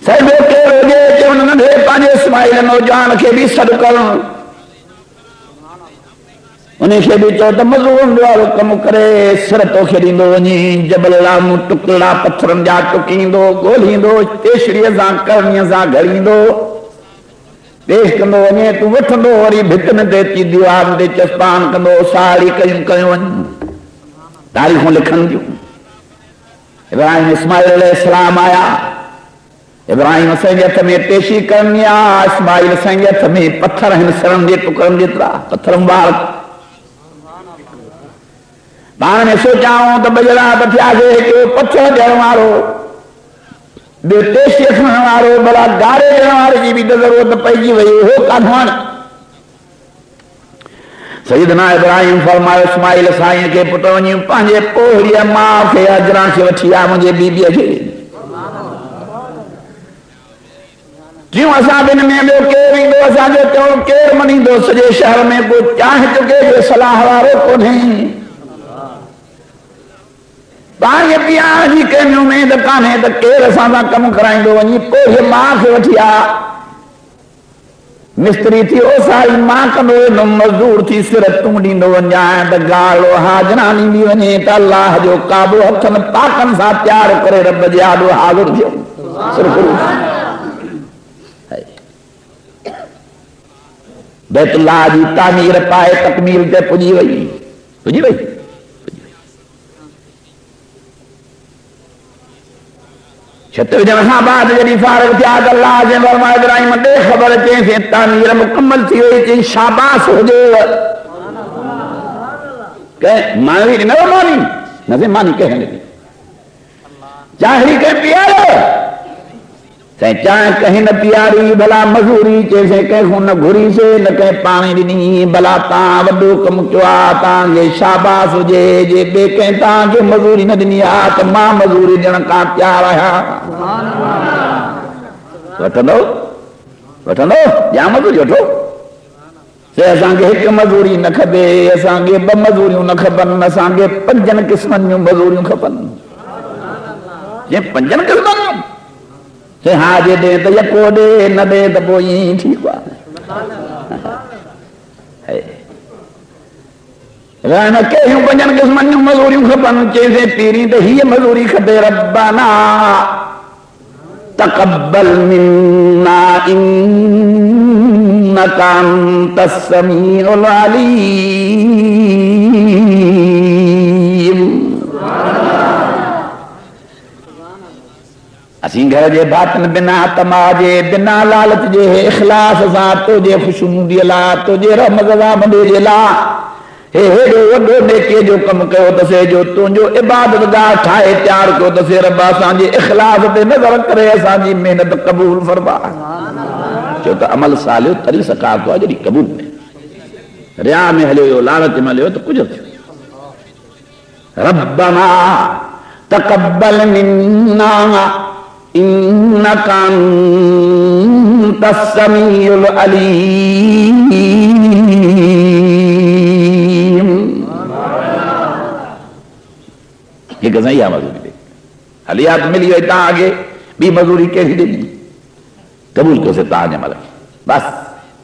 साईं ॿियो केरु हुजे चवनि नंढे पंहिंजे इस्माइल नौजवान खे बि सॾु करणु, उनखे बि चओ त मज़ूर वारो कमु करे सिर तोखे ॾींदो वञी, जबल लामूं टुकड़ा पथरनि जा टुकींदो, ॻोल्हींदो, तेशड़ीअ सां करणीअ सां घड़ींदो, पेश कंदो वञे, तूं वठंदो वरी भितनि ते अची दीवार ते चस्पान कंदो, साड़ी कयूं कयूं वञ, तारीख़ूं लिखनि थियूं। इब्राहिम इस्माइल अलैहिस्सलाम आया, इब्राहिम असांजे हथ में पेशी करणी आहे, इस्माइल असांजे हथ में पथर आहिनि सिरनि जे टुकड़नि जेतिरा पथर मुबारक। पाण में सोचाऊं त बजड़ा थियासीं, हिकिड़ो पथर ॾियण वारो, ॿियो टेशी खणण वारो, भला गारे ॾियण वारे जी बि त ज़रूरत पइजी वई, हो कान्हो हाणे। सईदना इब्राहिम फरमायो इस्माइल साईं खे पुट वञी पंहिंजे पोहरीअ माउ खे अजरा खे वठी आ, मुंहिंजे बीबीअ खे। जियूं असां ॿिनि में ॿियो केरु ईंदो असांजो चऊं केरु मञींदो, सॼे शहर में को चाहे चुके जो सलाह वारो कोन्हे। पाणी पीआरण जी कंहिं उमेद कान्हे त केरु असां सां कमु कराईंदो, वञी पोइ माउ खे वठी आ, मिस्त्री थी ओसाई मां कंदो वेंदो, मज़दूर थी सिर तूं ॾींदो वञाए त गालो हाजरा ॾींदी वञे त अल्लाह जो काबो हथनि पाकनि सां तयारु करे रब जे आॾो हाज़िर थियो। बैतुल्लाह जी तामीर पाए तकमील ते पुॼी वई। छत विझण खां बाद जॾहिं फारिग थिया त अल्लाह जे फरमायो इब्राहिम ॾे ख़बर चईंसि तामीर मुकमल थी वई, चई शाबाश हुजेव। कंहिं मानी ॾिनो मानी न मानी कंहिं ॾिनी चाहिड़ी कंहिं पीआरो چاہے کہیں نہ پیاری بلا مزوری چیسے کہیں نہ گھری سے نہ کہیں پانی دینی بلا تاں وڈو کم کیا تاں یہ شاباس جے جے بے کہیں تاں کہ مزوری نہ دینی آت ماں مزوری دین کا پیار رہا وٹھنو یا مزوری وٹھو سے اساں کے ایک مزوری نہ کھبے اساں کے ب مزوریوں نہ کھبن اساں کے 5 قسمن میں مزوریوں کھبن یہ 5 قسمن سے ہاں جے دے تو یکو دے نہ دے تو پوئی ٹھیک وا رانا کہیوں 5 قسمن میں مزوریوں کھبن چیزیں پیری تو ہی مزوری کھبے ربنا تقبل منا انك انت السميع العليم اسیں گھر جے باطن بنا تماجے بنا لالچ جے اخلاص سان تو جے خوشنودی لا تو جے رحمت دے جے لا ہیڈو وڈو نیکے جو کم کयो تسے جو تنجو عبادت گاہ ٹھائے تیار کयो تسے رب اساں جے اخلاص تے نظر کرے اساں جی محنت قبول فرما جو تو عمل صالح تری سکار تو اجری قبول میں ریا میں ہلیو لالچ میں ہلیو تو کچھ ربنا تقبل منا انك انت السميع العليم یہ گزائی یا مزوری دے حلیات ملی ہوئی تا آگے بھی مزوری کیسی دے دی قبول کو سے تاج عمل بس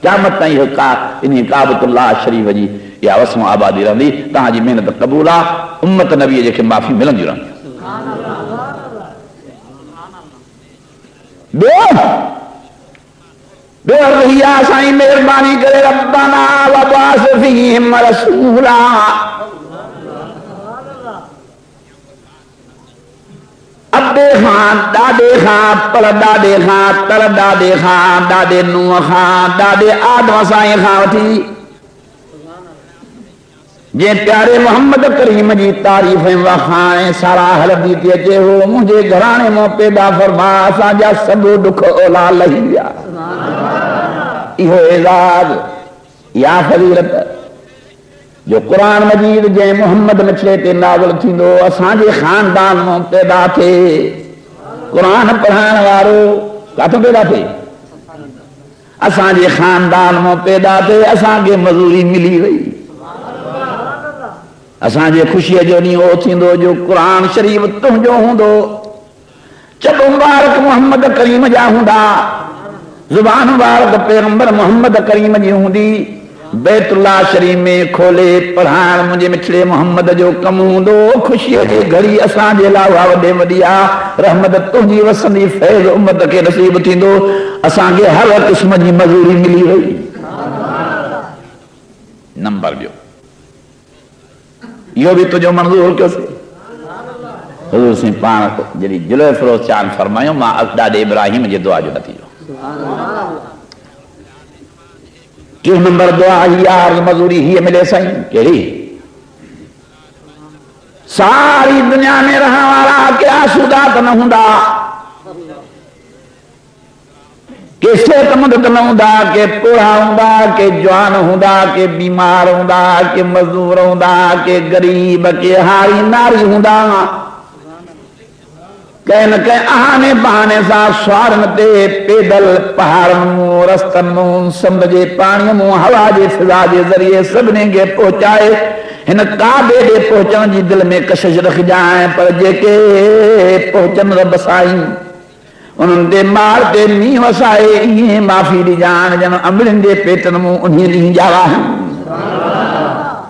قیامت تائیں انہی کعبۃ اللہ شریف جی یا وسم آبادی رہی تاں جی محنت قبولہ امت نبی جے کے معافی ملن جو رہی بے رہی آسائیں مہربانی کرے ربنا وبعث فیہم رسولا اب دے خان دادے خان پر دادے خان تر دادے خان دادے نوح خان دادے آدم سائیں خان تھی جے پیارے محمد کریم جی تعریفیں وخائیں سارا حل دیتے چے ہو مجھے گھرانے مو پیدا فرما ساجا سب دکھ اولا لہیا ایہو اعزاز یا فضیلت جو قرآن مجید جے محمد مچھلے تے نازل تھیندو اساں جے خاندان مو پیدا تھے قرآن پڑھان وارو کاتوں پیدا تھے اساں جے خاندان مو پیدا تھے اساں کے مزوری ملی وئی اساں جے خوشی جو نہیں ہو تھیندو جو قرآن شریف تم جو ہوندو چب مبارک محمد کریم جا ہوندا زبان مبارک پیغمبر محمد کریم جی ہوندی بیت اللہ شریف میں کھولے پڑھان مجھے مچھلے محمد جو کم ہوندو خوشی جے گھڑی اساں جے لاوا وڈے وڈیا رحمت تجھی وسندی فیض امت کے نصیب تھیندو اساں کے ہر قسم جی مزوری ملی وئی نمبر جو یہ بھی تو جو منظور کیوں سے حضور سے پان جلی جلوے فروز چاند فرمائیوں ماں اقداد ابراہیم جے دعا جو نتیجو کیوں نمبر دعا یار مزوری ہی ملے سائیں کہی ساری دنیا میں رہا والا کہ آسودات نہ ہوندا کہ صحت مند نہ ہوندا کہ پوڑا ہوندا کہ جوان ہوندا کہ بیمار ہوندا کہ مزدور ہوندا کہ غریب کہ ہاری ناری ہوندا کہ نہ کہ آنے بہانے سا سوارن تے پیدل پہاڑن مو رستن مو سمجھ جے پانی مو ہوا جے فضا جے ذریعے سب نے گے پہنچائے ہن کعبے دے پہنچن جی دل میں کشش رکھ جائیں پر جے کے پہنچن رب سائیں انہوں دے مار دے نہیں وسائے یہ معافی دی جان جن امرن دے پیٹن مو انہیں نہیں جاوا ہے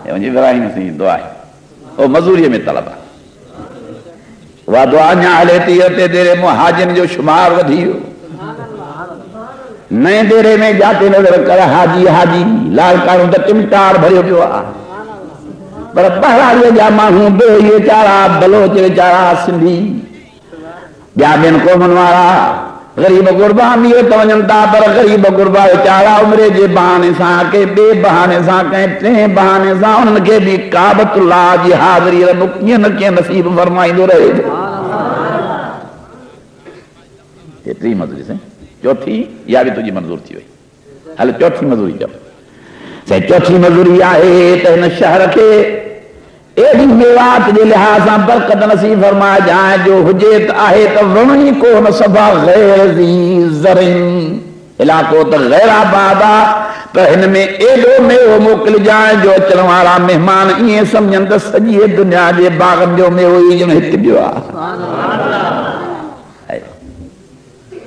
یہ مجھے ابراہیم سے دعا ہے وہ مزوری میں طلبہ وہ دعا نیا لیتی ہے دیرے مہاجن جو شمار ودھیو نئے دیرے میں جاتے نظر کر حاجی حاجی لال کاروں تا ٹمٹار بھریو جو آ پر بہرا لے جا ماہوں بے یہ چارا بلوچ چارا سندھی بیا بین کو منوارا غریب غربا میرے توجنتا پر غریب غربا چارا عمرے جے بہانے ساں کے بے بہانے ساں کے ٹیں بہانے ساں انہوں کے بھی کعبۃ اللہ جی حاضری ربکین کے نصیب فرمائی دو رہے टी मज़ूरी से चौथी या भी तुझी मंज़ूर थी वई हल चौथी मज़ूरी जब से चौथी मज़ूरी आहे त हिन शहर खे एड़ी मेवात जे लिहाज़ सां बरकत नसीब फरमाए जाए जो हुजे त आहे त वण ई कोन सभा गैर ज़ी ज़रिन इलाको त गैर आबाद आहे पर हिन में एॾो मेवो मोकिलिजाए जो अचण वारा महिमान ईअं सम्झनि त सॼी दुनिया जे बाग़नि जो मेवो ई ॼण हिकु ॿियो आहे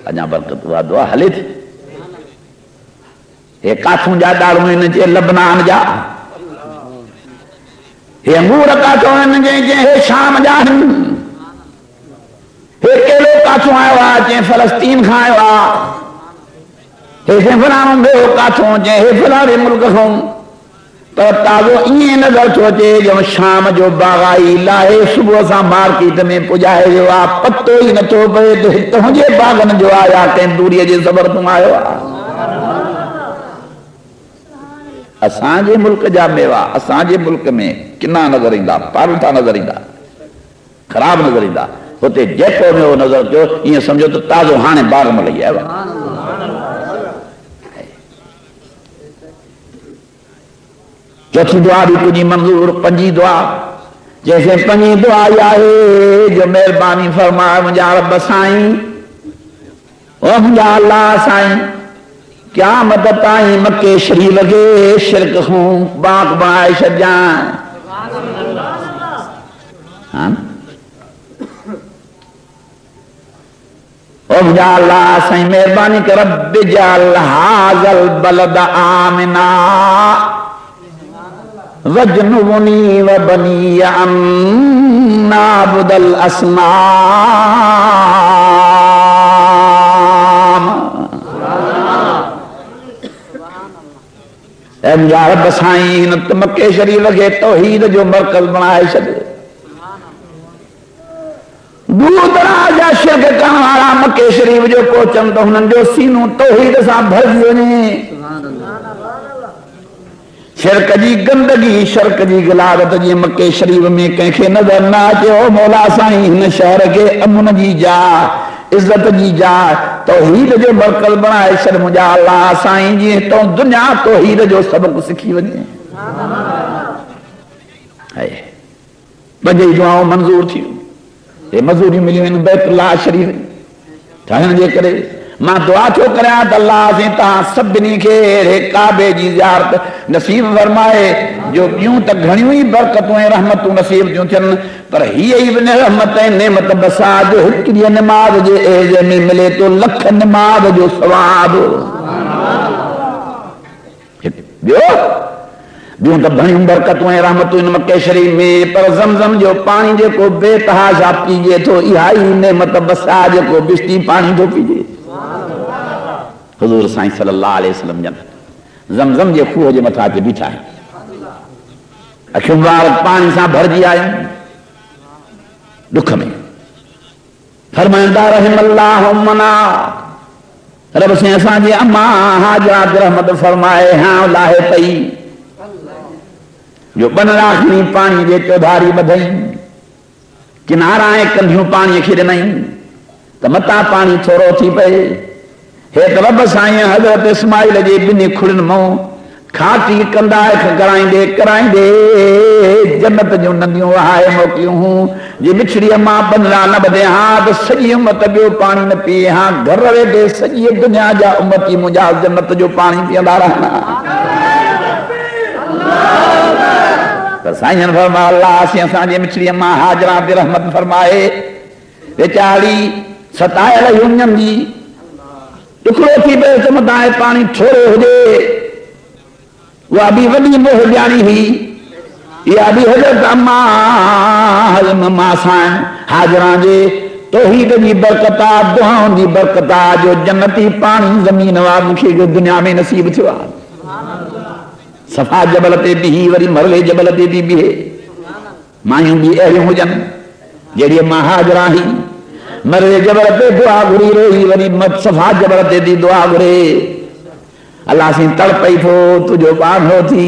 अञा बरकत उहा दुआ हले थी हे काथूं जा ॾाढ़ूं आहिनि जे लबनान जा हे अंगूर काथूं आहिनि जे हे शाम जा आहिनि हे केलो काथूं आयो आहे जे फलस्तीन खां आयो आहे हे फलाणो ॿियो काथूं जे हे फलाणे मुल्क खां पर ताज़ो ईअं नज़र थो अचे ॼण शाम जो बाग़ाई लाहे सुबुह सां मार्केट में पुॼाए वियो आहे पतो ई नथो पए त हितां जे बाग़नि जो आहे या कंहिं दूरीअ जे ज़बर तूं आयो आहे असांजे मुल्क जा मेवा असांजे मुल्क में किना नज़र ईंदा पारूथा नज़र ईंदा ख़राब नज़र ईंदा हुते जेको मेवो नज़र कयो ईअं सम्झो त ताज़ो हाणे बाग़ में लही आयो आहे चौथी दुआ भी तुझी मंजूर पंजी दुआ जैसे पंजी दुआ आहे जो मेहरबानी फरमाए मुंहिंजा रब साईं ओ मुंहिंजा अल्लाह साईं क़यामत ताईं मके शरीफ खे शिरक खां पाक बणाए छॾिजांइ ओ मुंहिंजा अल्लाह साईं मेहरबानी कर रब जल हाज़ल बलद आमिना वजनुबनी व बनी अन नाबुदल असनाम ऐ मुंहिंजा रब साईं हिन मके शरीफ खे तौहीद जो मरकज़ बणाए छॾ दूर दराज जा शिरक करण वारा मके शरीफ जो पहुचनि त हुननि जो सीनो तौहीद सां भरिजी वञे शिरक जी गंदगी शर्क जी गिलावत जी मके शरीफ में कंहिंखे नज़र न अचे ओ मौला साईं हिन शहर खे अमन जी जा इज्जत जी जा तौहीद जो मरकज़ बणाए छॾ मुंहिंजा अल्लाह साईं जीअं हितां दुनिया तौहीद जो सबक़ सिखी वञे पंज दुआऊं मंज़ूर थियूं हे मज़ूरियूं मिलियूं आहिनि बैतुल्लाह शरीफ ठहण जे करे मां दुआ थो करियां त अल्लाह से तव्हां सभिनी खे काबे जी ज़ियारत नसीब फरमाए जो ॿियूं त घणियूं ई बरकतूं ऐं रहमतूं नसीब थियूं थियनि पर हीअ ई रहमत ऐं नेमत बसा जो हिकु ॾींहुं निमाज़ जे एज में मिले थो लख निमाज़ जो सवाब ॿियूं त घणियूं बरकतूं ऐं रहमतूं हिन मके शरीफ में पर ज़मज़म जो पाणी जेको बेतहाशा पीजे थो इहा ई नेमत बसा जेको बिश्ती पाणी थो पीजे हुज़ूर साईं सल्लल्लाहु अलैहि वसल्लम जन ज़मज़म जे खूह जे मथां ते बीठा आहिनि अखियूं वार पाणी सां भरिजी आहियूं दुख में फरमाईंदा रहमल्लाहु मना रब साईं असांजी अम्मा हाजरा रहमत फरमाए हां लाहे पई जो बन राखनी पाणी जे चौधारी ॿधई किनारा ऐं कंधियूं पाणीअ खे ॾिनई त मतां पाणी थोरो थी पए हे त रब साईं हज़रत इस्माइल जे ॿिन्ही खुड़ियुनि मां खाटी कंदाइख कराईंदे कराईंदे जन्नत जूं नदियूं वहाए मोकिलियूं हूं जे मिछड़ीअ मां बंदरा न ॿधे हा त सॼी उमत ॿियो पाणी न पीए हा घर वेठे सॼी दुनिया जा उमती मुंहिंजा जन्नत जो पाणी पीअंदा रहंदा पर साईं फरमा अल्लाह से असांजे मिछड़ीअ मां हाजरा ते रहमत फरमाए वेचारी सतायल हुननि जी टुकड़ो थी पए त मथां पाणी थोरो हुजे उहा बि वॾी मोहबियाणी हुई इहा बि हज़रत अम्मा मां साईं हाजरा जे तौहीद जी बरकत आहे दुआउनि जी बरकत आहे जो जन्नती पाणी ज़मीन वार मूंखे दुनिया में नसीब थियो आहे सफ़ा जबल ते बीही वरी मरले जबल ते बि बीहे मायूं बि अहिड़ियूं हुजनि जहिड़ी मां हाजरा हुई मरले जबल ते दुआ घुरी रही वरी सफ़ा जबल ते थी दुआ घुरे अल्लाह साईं तड़पई थो तुंहिंजो बांधो थी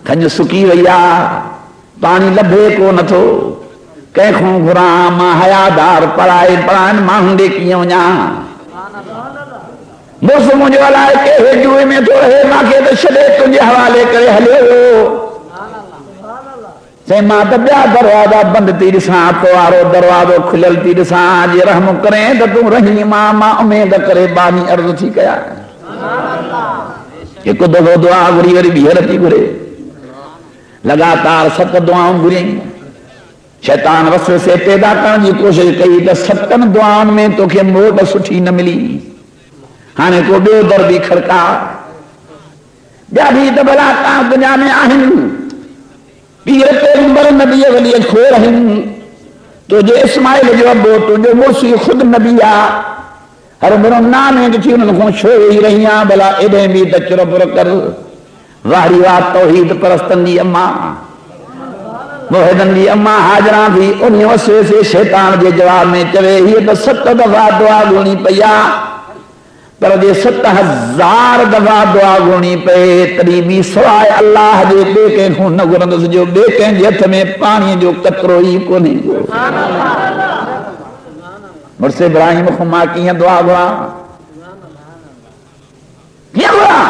खंज सुकी वई आहे पाणी लभे को नथो कंहिंखो घुरां मां हयादार पढ़ाइनि माण्हुनि ॾे कीअं वञा मुझ वाला के हेजुए में तो रहे मां के तो छॾे तुंहिंजे हवाले करे हलियो से मां त ॿिया दरवाजा बंदि थी ॾिसां तो वारो दरवाजो खुलियल थी ॾिसां जे रहम करे त तूं रही मां उमेद करे बानी अर्ज़ थी कयां हिकु दफ़ो दुआ घुरी वरी ॿीहर थी घुरे लगातार 7 दुआऊं घुरियईं शैतान वसवसे पैदा करण जी कोशिश कई त 7 दुआउनि में तोखे मोट सुठी न मिली हाणे को ॿियो दर बि खड़का ॿिया बि त भला का दुनिया में आहिनि पीर पैगंबर नबी वली खोर आहिनि तुंहिंजे इस्माइल जो अबो तुंहिंजो मुड़ुसु ख़ुदि नबी आहे हर भेरो नाम ॾिठी उन्हनि खां छो वेही रही आहे भला एॾे बि त चुर पुर कर वारी वाह तौहीद परस्तनि जी अम्मा मुहिदनि जी अम्मा हाजरा थी उन वसवसे शैतान जे जवाब में चवे हीअ त 7 दफ़ा दुआ घुरणी पई आहे पर जे 7000 दफ़ा दुआ घुरणी पए तॾहिं बि सवाइ अल्लाह जे ॿिए कंहिंखां न घुरंदुसि जो ॿिए कंहिंजे हथ में पाणीअ जो कतरो ई कोन्हे मुड़ुस इब्राहिम खां मां कीअं दुआ घुरां कीअं घुरां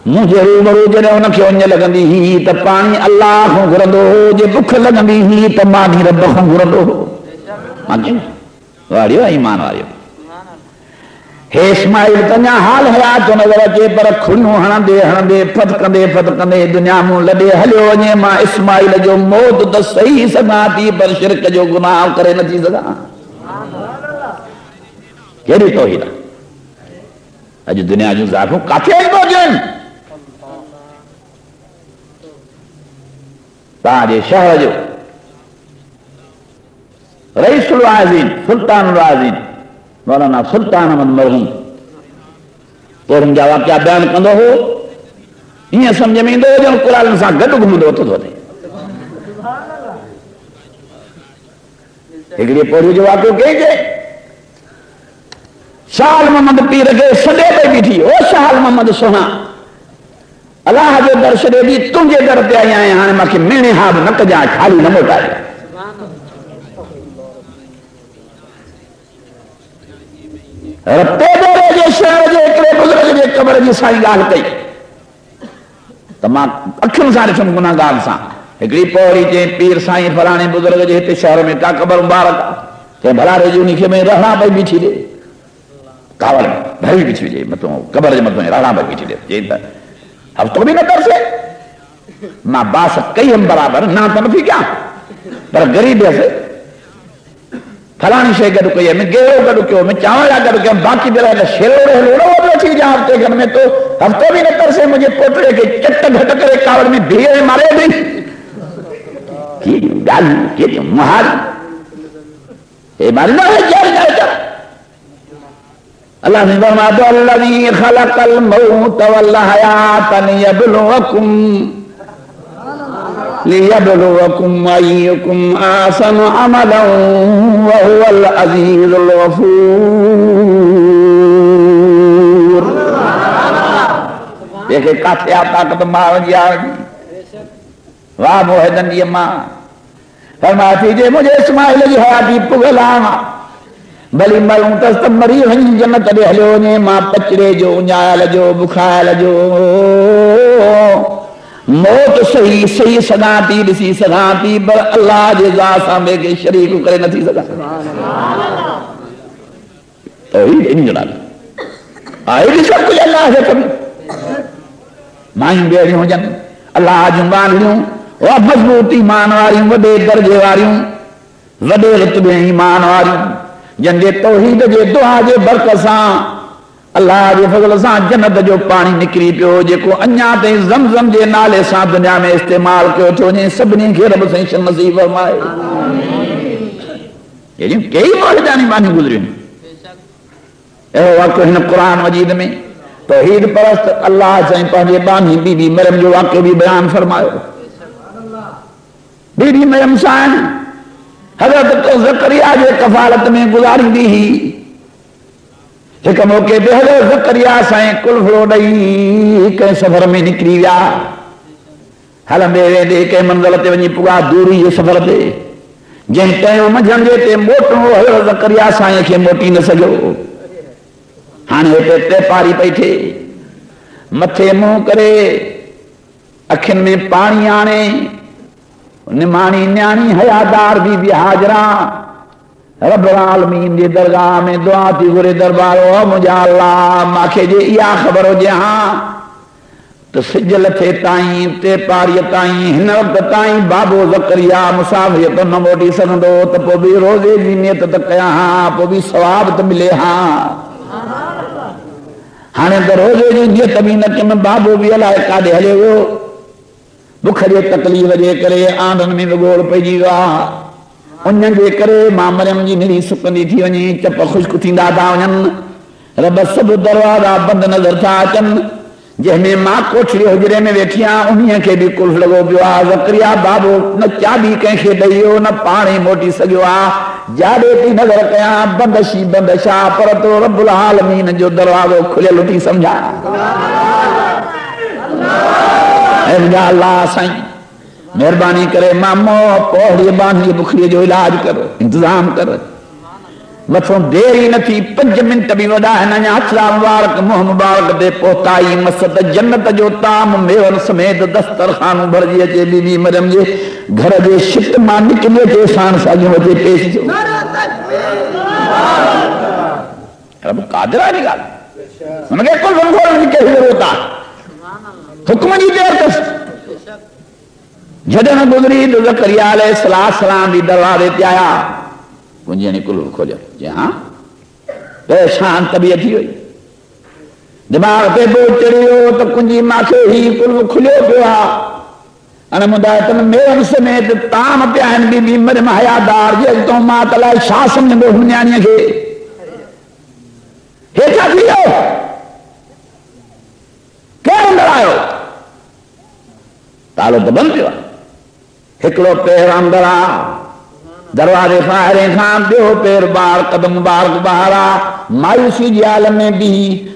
मुंहिंजे रूबरू जॾहिं हुनखे उञ लॻंदी हुई त पाणी अल्लाह खां घुरंदो हो जे बुख लॻंदी हुई त मानी रब खां घुरंदो हो वारियो ईमान वारियो हे इस्माइल तञा हाल हयात जो नज़र अचे पर खुनियूं हणंदे हणंदे फदकंदे दुनिया मूं लॾे हलियो वञे मां इस्माइल जो मौत त सही सघां थी पर शिरक जो गुनाह करे नथी सघां कहिड़ी तौहीद अॼु दुनिया जूं ज़ाइफ़ूं काथे पहुचनि तव्हांजे शहर जो रईसुल आज़ीन सुल्तानुल आज़ीन मौलाना सुल्तान अहमद मरहूम पोरनि जा वाक़िया बयान कंदो हो ईअं सम्झ में ईंदो हो ॼण क़ुरान सां गॾु घुमंदो थो थिए हिकिड़ी पोरी जो वाक़ियो कंहिंखे शाह मोहम्मद पीर खे सॾे पई बीठी ओ शाह मोहम्मद सोना अलाह जो दर छॾे बि तुंहिंजे दर ते आई आहियां हाणे मूंखे मेणे हा बि न कजां खाली न मोटाए शहर जे हिकिड़े बुज़ुर्ग जे क़बर जी साईं ॻाल्हि कई त मां अखियुनि सां ॾिठुमि गुनाहगार सां हिकिड़ी पौड़ी चई पीर साईं फलाणे बुज़ुर्ग जे हिते शहर में का क़बर मुबारक आहे चई भला रे उन खे में रहणा पई बीठी ॾे कावड़ में भरी बीठी हुजे मथां क़बर जे मथां रहणा पई बीठी ॾे चई त हफ़्तो बि न तरसे मां बास कई हुअमि बराबरि ना त नथी कयां पर ग़रीब हुयसि फलाणी शइ गॾु कई आहे गेरो गॾु कयो चांवर गॾु कयो बाक़ी बेरा शेरो थी जा हफ़्ते खनि में तो हफ़्तो बि न तरसे मुंहिंजे पोटे खे चट घट करे कावड़ में बीह मारे ॾेई ॻाल्हि मुहारी हे मारी न अल्लाह ने फरमाया अल्लज़ी ख़लक़ल मौत वल हयात लियब्लुवकुम अय्युकुम ahsanu amalan wa huwal azizul ghafur देखे काथे ताकत मां जी वाह मोहदन जी अम्मा फरमाया थी जे मुझे इस्माइल जी हयाती पुगला भली मरूं त मरी वञी जन्नत ॾे हलियो वञे मां पचड़े जो उञायल जो बुखायल जो मौत सही सही सघां थी ॾिसी सघां थी पर अल्लाह जे ज़ात सां ॿिए खे शरीक करे नथी सघां आहे सभु कुझु अल्लाह जे कम मायूं ॿेड़ियूं हुजनि अल्लाह जूं बांधियूं उहा मज़बूत ईमान वारियूं वॾे दर्जे वारियूं वॾे रुतबे ईमान वारियूं जंहिंजे तौहीद जे दुआ जे बरकत सां अल्लाह जे फज़ल सां जन्नत जो पाणी निकिरी पियो जेको अञा ताईं ज़मज़म जे नाले सां दुनिया में इस्तेमाल कयो थो वञे सभिनी खे रब साईं नसीब फरमाए अहिड़ियूं कई मौजदानी बानियूं गुज़रियूं अहिड़ो वाक़ियो हिन क़ुरान मजीद में तौहीद परस्त अल्लाह साईं पंहिंजे बानी बीबी मरियम जो वाक़ियो बि बयान फरमायो बीबी मरियम सां हज़रत ज़करिया जे कफ़ालत में गुज़ारींदी हुई एक मौके पे हज़रत ज़करिया साईं कुल्फड़ो ॾेई कंहिं सफ़र में निकिरी विया हलंदे वेंदे कंहिं मंज़िल ते वञी पुॻा दूरी जे सफ़र ते जंहिं टाइम मंझंदि ते मोटणो हज़रत ज़करिया साईं खे मोटी न सघियो ہاں تے پاری بیٹھے متھے منہ کرے اکھن میں پانی آنے نمانی نیانی حیادار بی بی حاجرہ رب العالمین دی درگاہ میں دعا تھی گرے دربارو مجھا اللہ ماکھے جے یا خبر ہو جہاں تو سجل تھے تائیں تے پاری تائیں ہن وقت تائیں بابو زکریا مسافر تو نہ موٹی سندو تو پو بھی روزے جی نیت تو کیا ہاں پو بھی ثواب تو ملے ہاں ہانے تو روزے جی نیت بھی نہ کہ میں بابو بھی اللہ کا دے ہلے ہو بکھ جے تکلیف جے کرے آندن میں گوڑ پہ جی گا انجن جے کرے ماں مریم جی نری سکندی تھی ونی چپ خشک تھی دادا ونن رب سب دروازہ بند نظر تھا اچن جہمیں ماں کوٹھڑی حجرے میں بیٹھیاں انہیں کے بھی کلف لگو بیوا زکریا بابو نہ چابی کہیں کے دئیو نہ پانی موٹی سگیوا جا بیٹی نظر کیا بندشی بندشا پر تو رب العالمین جو دروازو کھلے لٹی سمجھا اللہ سائیں مہربانی کرے مامو پوڑی باندھی بکھری جو علاج کر انتظام کر مطلب دیری نہ تھی 5 منٹ بھی ودا ہے نہ اچھلا مبارک منہ مبارک دے پوتائی مسد جنت جو تام میون سمیت دسترخوان بھر جی اچے بی بی مریم جے گھر جے شت مان نکلے تے سان ساجو تے پیش جو رب قادر ہے گال ان کے کل بنگول نکل ہوتا حکم جی دیر کس جدن گزری تو زکریا علیہ السلام دی دروازے تے آیا کنجی نے کلو کھولیا جی ہاں پریشان طبیعت ہی ہوئی دماغ پہ بوجھ چڑھی ہو تو کنجی ماں کے ہی کلو کھلو پیا انا مدایتن میرے سمیت تام پیان بی بی مریم حیادار جی تو ماں تلا شاسم نے بہن نیانیاں کے ہیچا دیو کیا اندر آئے تالو تو بند پیا ہکڑو پیر اندر آ دروازے فائرے خان دیو پیر بار قدم بارک بہارا مایوسی جی عالم میں بھی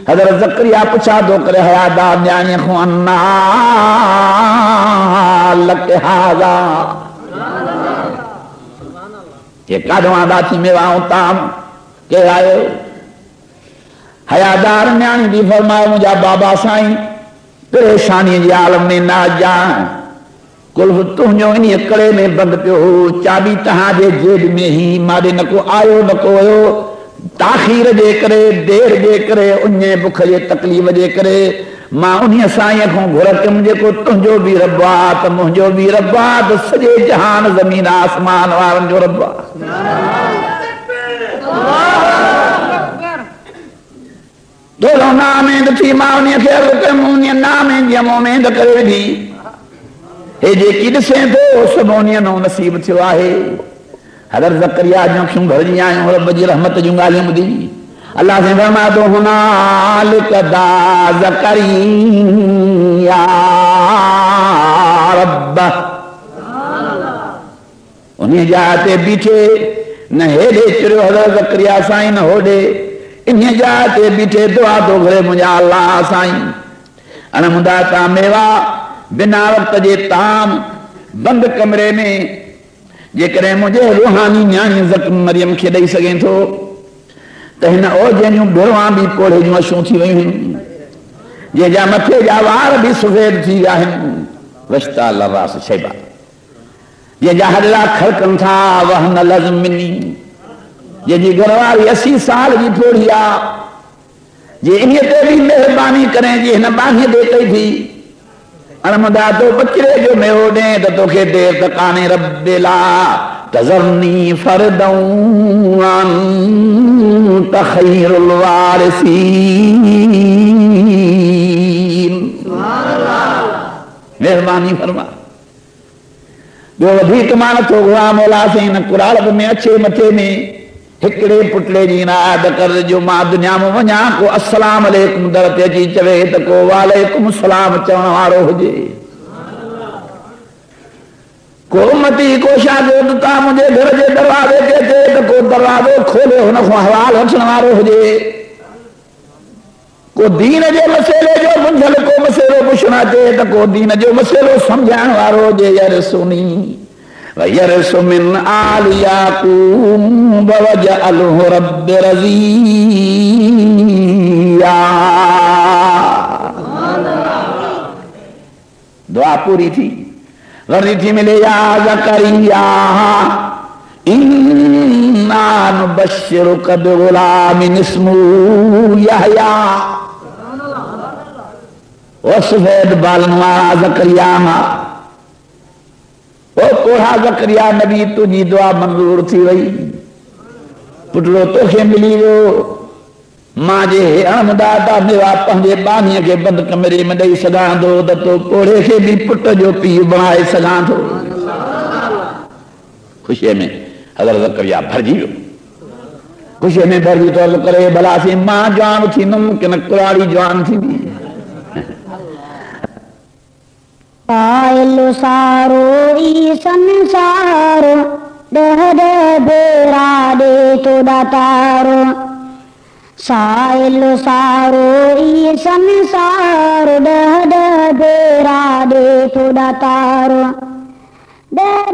حضرت زکریا پچھا دو کرے حیادار نیانی خو انا لک حاضا یہ کادوان داتی میں واؤں تام کہ آئے حیادار نیانی دی فرمائے مجھا بابا سائیں پریشانی جی عالم میں نہ جائیں کلف تُہنجو انہی اکڑے میں بند پیو چابی تہاں دے جیب میں ہی مادے نکو آئو نکو آئو تاخیر دے کرے دیر دے کرے انہیں بکھ جے تکلیف دے کرے ماں انہی سائیں کھوں گھر کے مجھے کو تُہنجو بھی ربات مجھو بھی ربات سجے جہان زمین آسمان وارن جو ربات دولو نامیں دتی ماں انہیں خیر رکے مونی نامیں جمعوں میں دکرے دی اے جے کی دسیں تو سبونی نو نصیب تھو آہے حضرت زکریا جو کیوں بھر جی آئیں رب جی رحمت جو گالیم دی اللہ سے فرما دو ہنالک دا زکریا رب انہیں جاتے بیٹھے نہ ہیڈے چرو حضرت زکریا سائیں نہ ہوڈے انہیں جاتے بیٹھے دعا تو گھرے مجھا اللہ سائیں انا مداتا میوا بنا وقت جے تام بند کمرے میں جے کرے مجھے روحانی نیانی زکر مریم کے دائی سگیں تو تہنا او جنیوں بھروان بھی پوڑے جو اشوں تھی وہیں جے جا متھے جاوار بھی سفید تھی جاہن وشتا اللہ راس شیبہ جے جا حدلہ کھرکن تھا وہن لازم منی جے جی گرواری 80 سال جی پوڑیا جے انہیں تے بھی مہربانی کریں جی ہنہ باہیں دیتے تھی انمدہ تو بچرے جو میں ہو دیں تو کہ دیر تکانے رب لا تذرنی فردون انت خیر الوارثین مہربانی فرما جو ودھی کمانا تو غلام اولا سے ان قرآن میں اچھے متھے میں ہکڑے پٹلے جینا آد کر جو ماں دنیا میں ونیا کو السلام علیکم درتے جی چوے تکو وعلیکم السلام چونوارو ہو جے کو امتی کو شاگردتا مجھے گھر جے دروازے کہتے تکو دروازے کھولے ہو نخو حوال ہچنوارو ہو جے کو دین جو مسئلے جو منجھل کو مسئلے پوچھنا چاہے تکو دین جو مسئلے سمجھان وارو ہو جے یرسونی وَيَرِثُ مِنْ آلِ يَعْقُوبَ وَجَعَلْهُ رَبِّ رَضِيًّا زکریا. دعا پوری تھی. غرضی تھی ملے یا زکریا انا نبشرک بغلام اسمہ یحییٰ. وہ سفید بالن والا زکریا وہ کوڑا زکریا نبی تجھی دعا منظور تھی وئی. پٹلو توکھے ملی وہ ماں جے احمداتا میرا پہنجے بانیے کے بند کمرے میں دئی سگاں دو دتو کوڑے کے بھی پٹ جو پی بنائے سگاں دو. خوشی میں حضرت زکریا بھر جیو. خوشی میں بھر جی تو کرے بلا سی ماں جوان تھی نمکن کلاڑی جوان تھی بھی. سائل سارو ای سنسارو دہ دہ بیرا دے تو داتارو. سائل سارو ای سنسارو دہ دہ بیرا دے تو داتارو. دہ